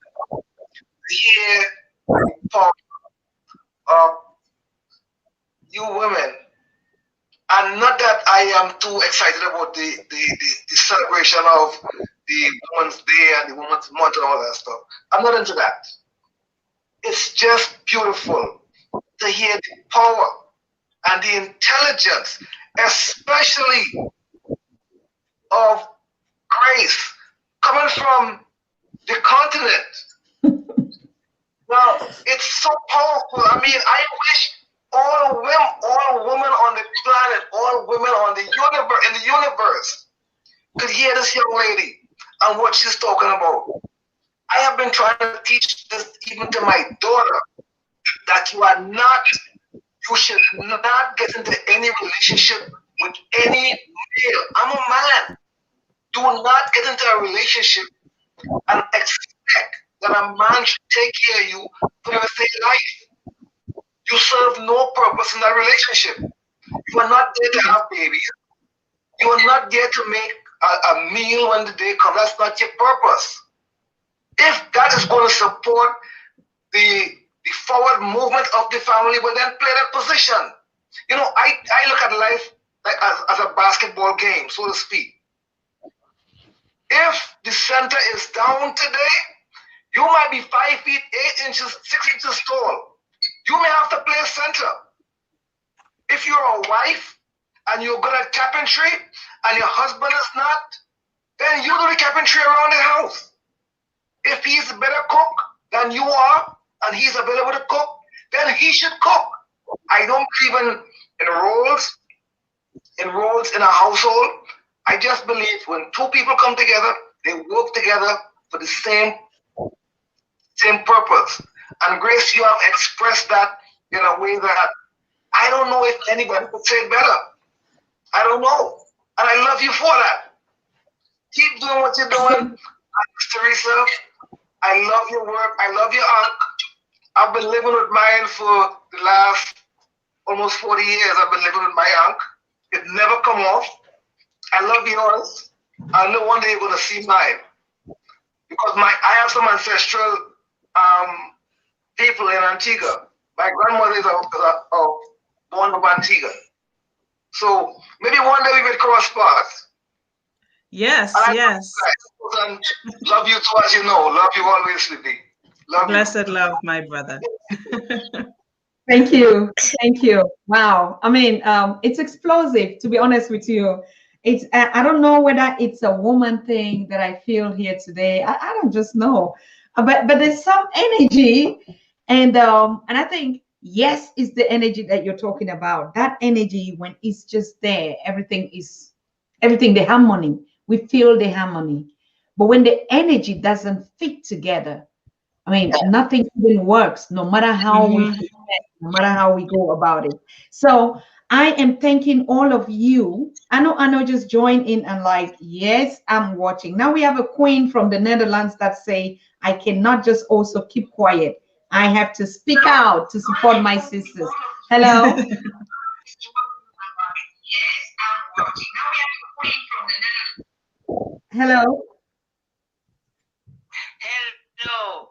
to hear you women. And not that I am too excited about the celebration of the Women's Day and the Women's Month and all that stuff. I'm not into that. It's just beautiful to hear the power and the intelligence, especially of Grace, coming from the continent. Now, it's so powerful. I mean, I wish all women on the planet, all women on the universe, in the universe, could hear this young lady and what she's talking about. I have been trying to teach this even to my daughter, that you should not get into any relationship with any male. I'm a man. Do not get into a relationship and expect that a man should take care of you for the rest of your life. You serve no purpose in that relationship. You are not there to have babies. You are not there to make a meal when the day comes. That's not your purpose. If that is going to support the forward movement of the family, well then play that position. You know, I look at life like as a basketball game, so to speak. If the center is down today, you might be 5 feet, 8 inches, 6 inches tall. You may have to play center. If you're a wife and you're good at carpentry and your husband is not, then you do the carpentry around the house. If he's a better cook than you are and he's available to cook, then he should cook. I don't believe in roles in a household. I just believe when two people come together, they work together for the same purpose. And Grace, you have expressed that in a way that I don't know if anybody could say it better. I don't know. And I love you for that. Keep doing what you're doing. Teresa, I love your work. I love your aunt. I've been living with mine for the last almost 40 years. I've been living with my aunt. It never come off. I love yours. I know one day you're going to see mine. Because I have some ancestral people in Antigua. My grandmother is born of Antigua. So maybe one day we will cross paths. Yes, yes. And love you too, as you know. Love you always, Libby. Love Blessed you. love, my brother. Thank you. Thank you. Wow. I mean, it's explosive, to be honest with you. It's I don't know whether it's a woman thing that I feel here today. I don't just know. But there's some energy, and I think yes, it's the energy that you're talking about. That energy, when it's just there, everything, the harmony. We feel the harmony. But when the energy doesn't fit together, I mean, nothing even works, no matter how we no matter how we go about it. So I am thanking all of you. I know just join in and like, yes, I'm watching. Now we have a queen from the Netherlands that say, I cannot just also keep quiet. I have to speak out to support my sisters. Hello. Yes, I'm watching. Now we have a queen from the Netherlands. Hello. Hello.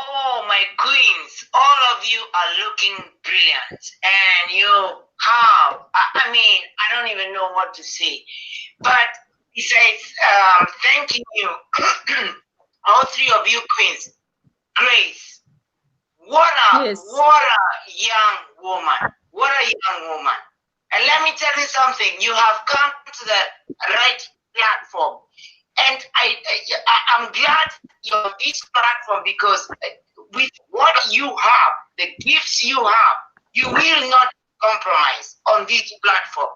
Oh, my queens, all of you are looking brilliant. And you have, I mean, I don't even know what to say. But besides thanking you, all three of you queens, Grace, what a young woman. What a young woman. And let me tell you something, you have come to the right platform. And I'm glad you're on this platform because with what you have, the gifts you have, you will not compromise on this platform.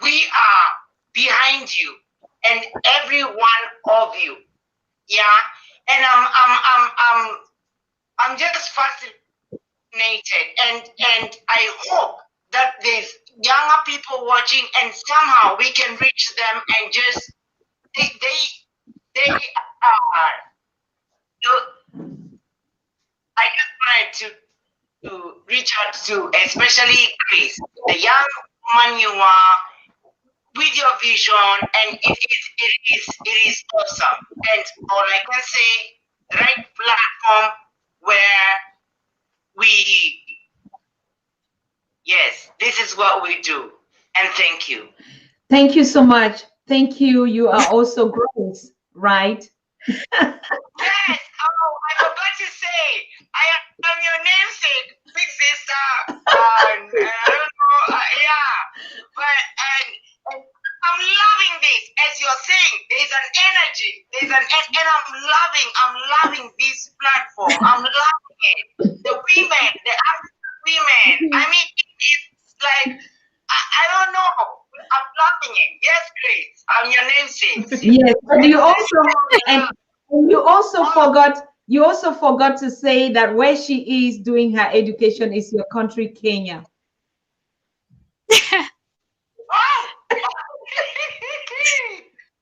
We are behind you and every one of you. Yeah. And I'm just fascinated. And I hope that there's younger people watching and somehow we can reach them and just they are. I just wanted to reach out to especially Grace, the young woman you are, with your vision, and it is awesome. And all I can say, the right platform where yes, this is what we do. And thank you. Thank you so much. Thank you. You are also Grace, right? Yes. Oh, I forgot to say, I am your namesake, big sister. I don't know. Yeah, but and I'm loving this. As you're saying, there's an energy. And I'm loving this platform. I'm loving it. The women, the African women. I mean, it's like I don't know. I'm loving it. Yes, Grace. I'm your namesake. Yes, but you also forgot to say that where she is doing her education is your country, Kenya. Oh!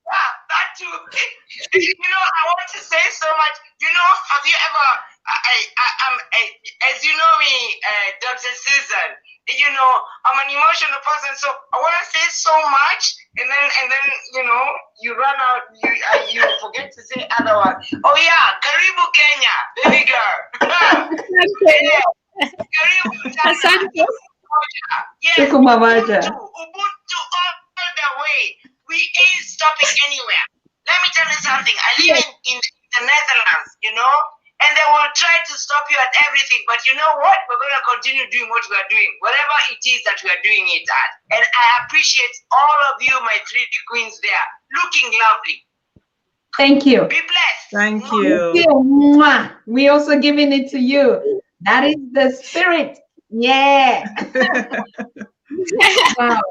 Yeah, that too. I want to say so much. Have you ever? As you know me, Dr. Susan. I'm an emotional person, so I want to say so much, and then you run out. You forget to say other one. Oh yeah, Karibu Kenya, baby girl. Yeah. Karibu Tanzania. Yes, Ubuntu all the way. We ain't stopping anywhere. Let me tell you something. I live in the Netherlands, and they will try to stop you at everything. But you know what? We're going to continue doing what we are doing, whatever it is that we are doing it at. And I appreciate all of you, my three queens there, looking lovely. Thank you. Be blessed. Thank you. Thank you. We also giving it to you. That is the spirit. Yeah. Wow.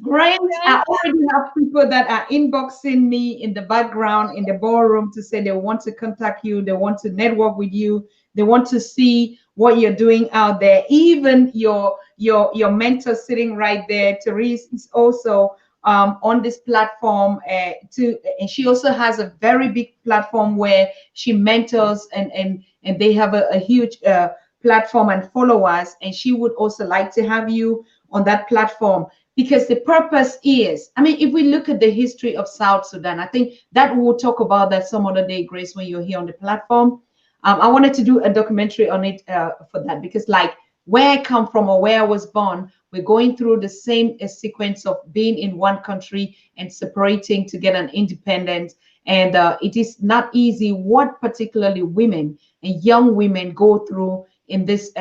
Great. I already have people that are inboxing me in the background in the ballroom to say they want to contact you, they want to network with you, They want to see what you're doing out there. Even your mentor sitting right there, Therese, is also on this platform and she also has a very big platform where she mentors and they have a huge platform and followers, and she would also like to have you on that platform because the purpose is, I mean, if we look at the history of South Sudan, I think that we'll talk about that some other day, Grace, when you're here on the platform. I wanted to do a documentary on it for that because, like, where I come from or where I was born, we're going through the same sequence of being in one country and separating to get an independence. And it is not easy what particularly women and young women go through in this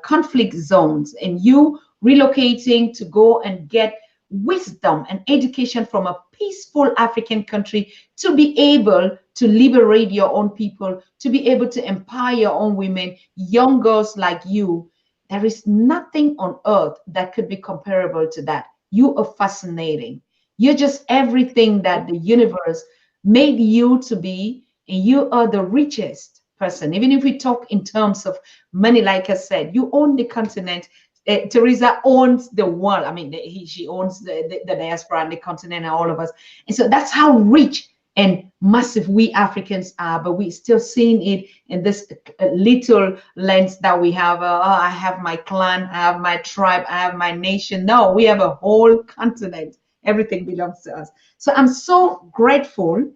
conflict zones. And you relocating to go and get wisdom and education from a peaceful African country to be able to liberate your own people, to be able to empower your own women, young girls like you. There is nothing on earth that could be comparable to that. You are fascinating. You're just everything that the universe made you to be, and you are the richest person. Even if we talk in terms of money, like I said, you own the continent. Teresa owns the world. I mean, she owns the diaspora and the continent and all of us. And so that's how rich and massive we Africans are, but we still seeing it in this little lens that we have. Oh, I have my clan, I have my tribe, I have my nation. No, we have a whole continent. Everything belongs to us. So I'm so grateful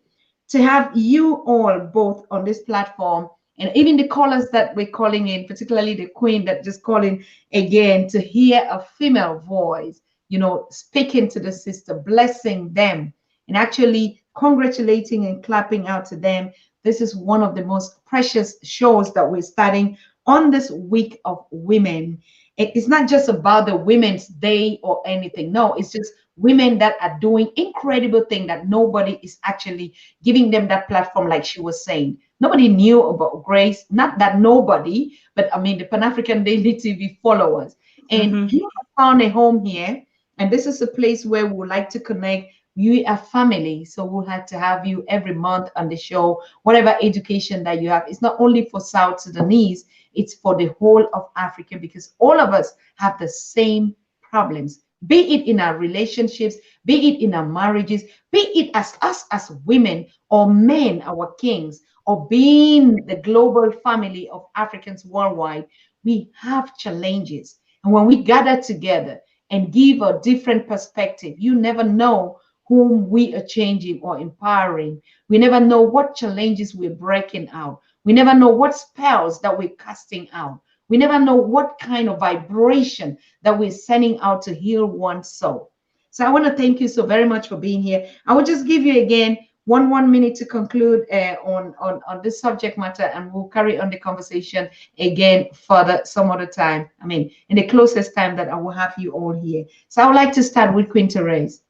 to have you all both on this platform, and even the callers that we're calling in, particularly the queen that just calling again, to hear a female voice, you know, speaking to the sister, blessing them, and actually congratulating and clapping out to them. This is one of the most precious shows that we're starting on this week of women. It's not just about the Women's Day or anything. No, it's just women that are doing incredible things that nobody is actually giving them that platform, like she was saying. Nobody knew about Grace, not that nobody, but I mean the Pan-African Daily TV followers. And you have found a home here, and this is a place where we would like to connect. You are family, so we'll have to have you every month on the show. Whatever education that you have, it's not only for South Sudanese, it's for the whole of Africa, because all of us have the same problems, be it in our relationships, be it in our marriages, be it as us as women or men, our kings, or being the global family of Africans worldwide. We have challenges. And when we gather together and give a different perspective, you never know whom we are changing or empowering. We never know what challenges we're breaking out. We never know what spells that we're casting out. We never know what kind of vibration that we're sending out to heal one's soul. So I want to thank you so very much for being here. I will just give you again one minute to conclude on this subject matter, and we'll carry on the conversation again further some other time. I mean, in the closest time that I will have you all here. So I would like to start with Queen Therese.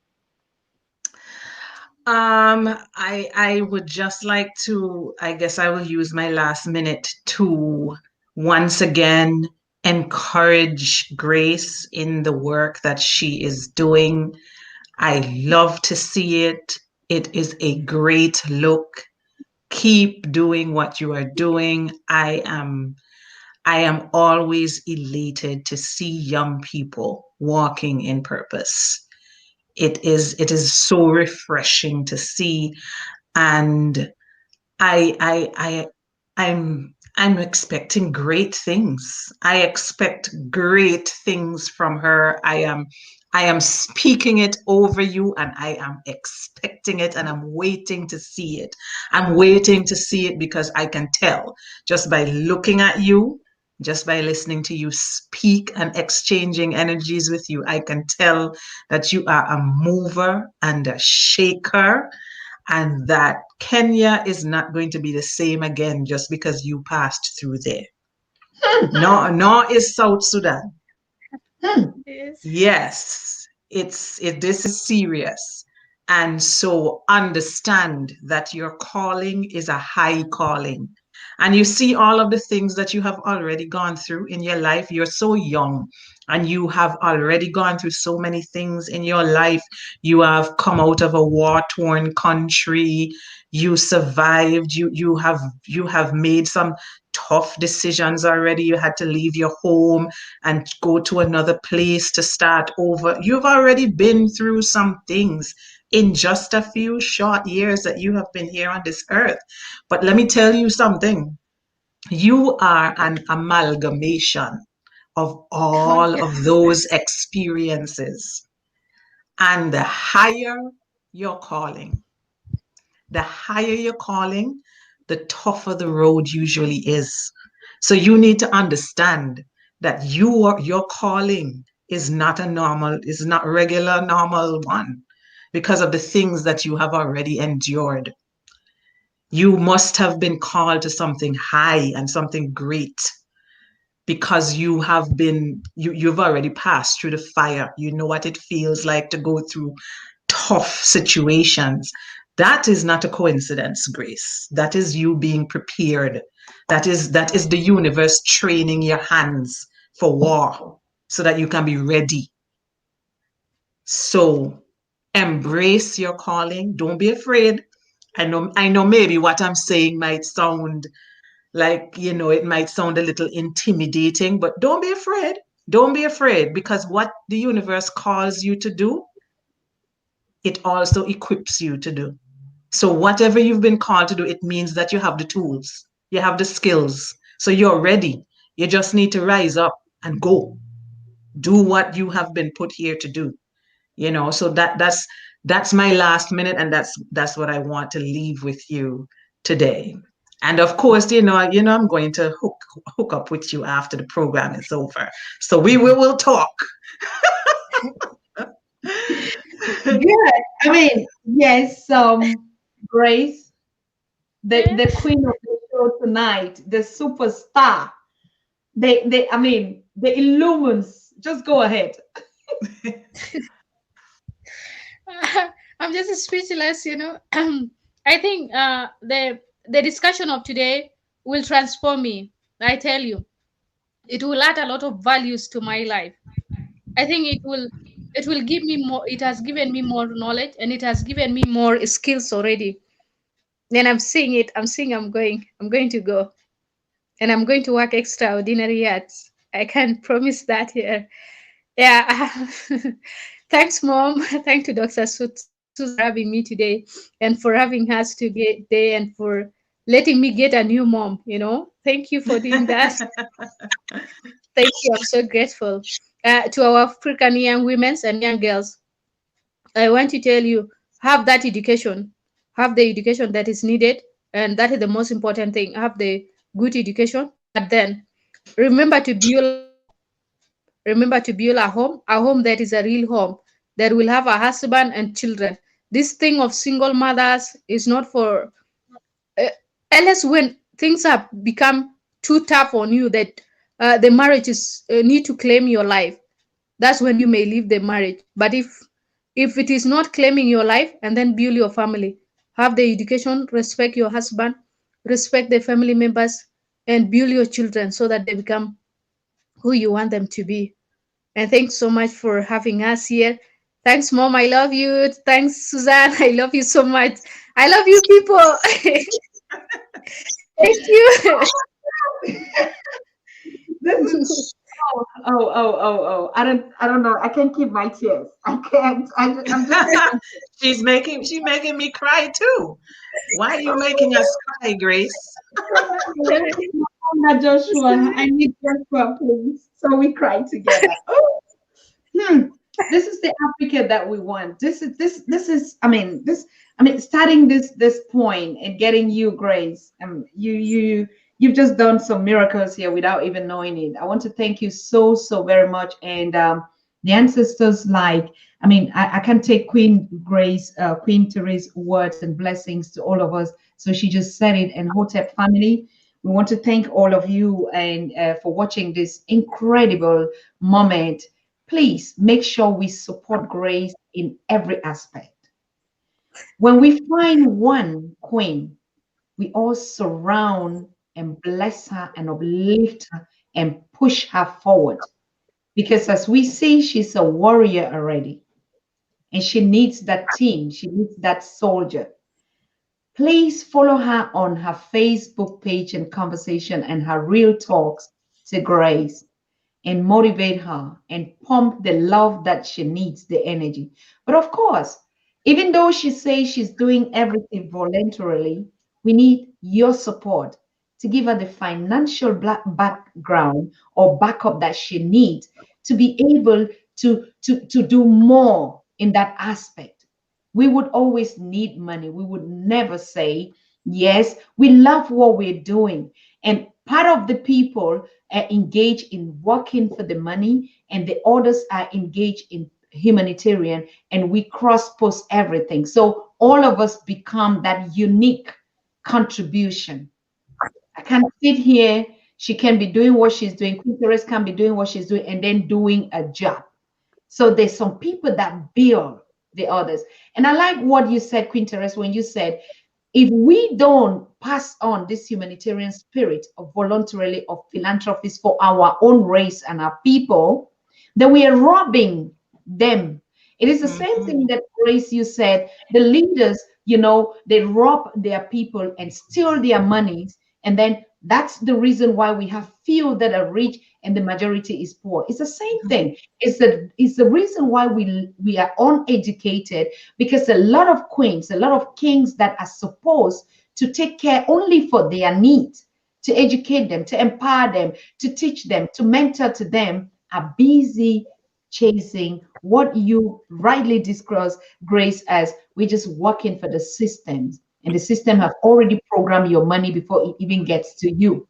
I would just like to, I guess I will use my last minute to once again encourage Grace in the work that she is doing. I love to see it. It is a great look. Keep doing what you are doing. I am always elated to see young people walking in purpose. It is so refreshing to see, and I'm expecting great things. I expect great things from her. I am speaking it over you, and I am expecting it, and I'm waiting to see it. I'm waiting to see it because I can tell just by looking at you, just by listening to you speak and exchanging energies with you, I can tell that you are a mover and a shaker, and that Kenya is not going to be the same again just because you passed through there. Nor is South Sudan. Yes, this is serious. And so understand that your calling is a high calling. And you see all of the things that you have already gone through in your life. You're so young. and you have already gone through so many things in your life. You have come out of a war-torn country. You survived. You have made some tough decisions already. You had to leave your home and go to another place to start over. You've already been through some things in just a few short years that you have been here on this earth. But let me tell you something. You are an amalgamation of Oh, all yeah. of those experiences. And the higher your calling, the tougher the road usually is. So you need to understand that your calling is not regular, normal one because of the things that you have already endured. You must have been called to something high and something great because you've already passed through the fire. You know what it feels like to go through tough situations. That is not a coincidence, Grace. That is you being prepared. That is the universe training your hands for war so that you can be ready. So embrace your calling. Don't be afraid. I know maybe what I'm saying might sound like, it might sound a little intimidating, but don't be afraid. Don't be afraid, because what the universe calls you to do, it also equips you to do. So whatever you've been called to do, it means that you have the tools, you have the skills. So you're ready. You just need to rise up and go. Do what you have been put here to do. So that's my last minute, and that's what I want to leave with you today. And of course, I'm going to hook up with you after the program is over. So we will talk. Good. I mean, yes, Grace, the queen of the show tonight, the superstar. I mean, the illumines. Just go ahead. I'm just speechless. I think the discussion of today will transform me. I tell you, it will add a lot of values to my life. I think it will give me more. It has given me more knowledge, and it has given me more skills already. Then I'm seeing it. I'm seeing. I'm going to go, and I'm going to work extraordinary hours. I can promise that here. Yeah. Thanks, Mom. Thank to Dr. Susan for having me today and for having us today and for letting me get a new mom. Thank you for doing that. Thank you. I'm so grateful. To our African young women and young girls, I want to tell you, have the education that is needed, and that is the most important thing. Have the good education, but then remember to build a home. Remember to build a home that is a real home, that will have a husband and children. This thing of single mothers is not for, uh, unless when things have become too tough on you that the marriage is need to claim your life. That's when you may leave the marriage. But if it is not claiming your life, and then build your family, have the education, respect your husband, respect the family members, and build your children so that they become who you want them to be. And thanks so much for having us here. Thanks, Mom. I love you. Thanks, Suzanne. I love you so much. I love you, people. Thank you. This is oh. I don't know. I can't keep my tears. I can't. I'm just She's making me cry too. Why are you making us cry, Grace? not Joshua. I need Joshua, please. So we cry together. Oh, hmm. This is the Africa that we want. This is. I mean, starting this point and getting you, Grace. You've just done some miracles here without even knowing it. I want to thank you so very much. And the ancestors, like, I can take Queen Grace, Queen Teresa's words and blessings to all of us. So she just said it. And Hotep family, we want to thank all of you and for watching this incredible moment. Please make sure we support Grace in every aspect. When we find one queen, we all surround and bless her and uplift her and push her forward. because as we see, she's a warrior already, and she needs that team. She needs that soldier. Please follow her on her Facebook page and conversation and her real talks to Grace, and motivate her and pump the love that she needs, the energy. But of course, even though she says she's doing everything voluntarily, we need your support to give her the financial background or backup that she needs to be able to do more in that aspect. We would always need money. We would never say, yes, we love what we're doing. And part of the people are engaged in working for the money, and the others are engaged in humanitarian, and we cross post everything. So all of us become that unique contribution. I can't sit here. She can be doing what she's doing. Quinteres can be doing what she's doing and then doing a job. So there's some people that build the others. And I like what you said, Quinteres, when you said, if we don't pass on this humanitarian spirit of voluntarily of philanthropies for our own race and our people, then we are robbing them. It is the same thing that Grace, you said, the leaders, they rob their people and steal their monies, and then that's the reason why we have few that are rich and the majority is poor. It's the same thing. It's the reason why we are uneducated, because a lot of queens, a lot of kings that are supposed to take care only for their needs, to educate them, to empower them, to teach them, to mentor to them, are busy chasing what you rightly discuss, Grace, as we're just working for the systems, and the system have already programmed your money before it even gets to you.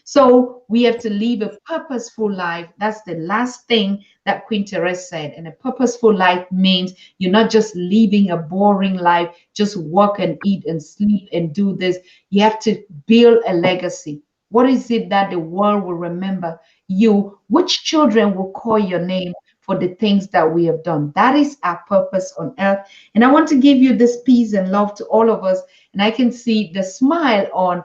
So we have to live a purposeful life. That's the last thing that Queen Therese said. And a purposeful life means you're not just living a boring life, just work and eat and sleep and do this. You have to build a legacy. What is it that the world will remember you? Which children will call your name for the things that we have done? That is our purpose on earth. And I want to give you this peace and love to all of us. And I can see the smile on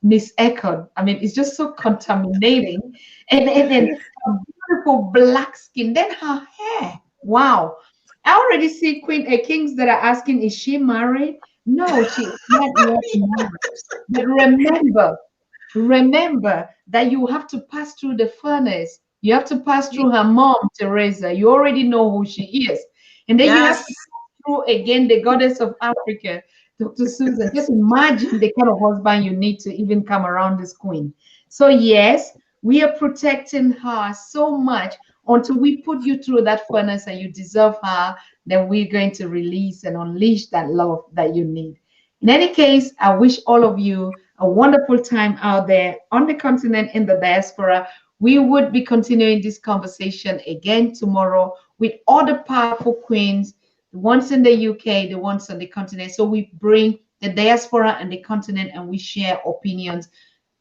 Miss Eckert. I mean, it's just so contaminating. And her beautiful black skin. Then her hair. Wow. I already see kings that are asking, is she married? No, she is not yet married. But remember that you have to pass through the furnace. You have to pass through her mom, Teresa. You already know who she is. And then you have to pass through again the goddess of Africa, Dr. Susan. Just imagine the kind of husband you need to even come around this queen. So yes, we are protecting her so much until we put you through that furnace and you deserve her. Then we're going to release and unleash that love that you need. In any case, I wish all of you a wonderful time out there on the continent, in the diaspora. We would be continuing this conversation again tomorrow with other powerful queens, the ones in the UK, the ones on the continent. So we bring the diaspora and the continent and we share opinions.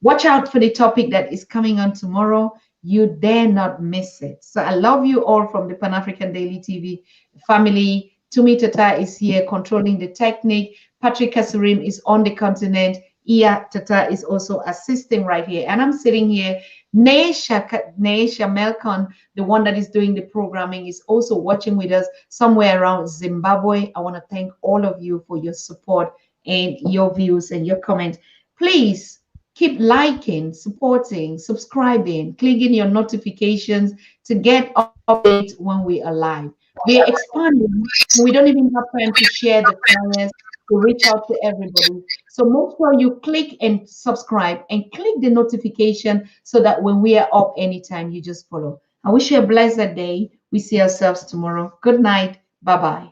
Watch out for the topic that is coming on tomorrow. You dare not miss it. So I love you all from the Pan-African Daily TV family. Tumi Tata is here controlling the technique. Patrick Kasurim is on the continent. Iya Tata is also assisting right here. And I'm sitting here. Neisha Melkon, the one that is doing the programming, is also watching with us somewhere around Zimbabwe. I want to thank all of you for your support and your views and your comments. Please keep liking, supporting, subscribing, clicking your notifications to get updates when we are live. We are expanding. We don't even have time to share the flyers, to reach out to everybody. So make sure you click and subscribe and click the notification so that when we are up anytime, you just follow. I wish you a blessed day. We see ourselves tomorrow. Good night. Bye-bye.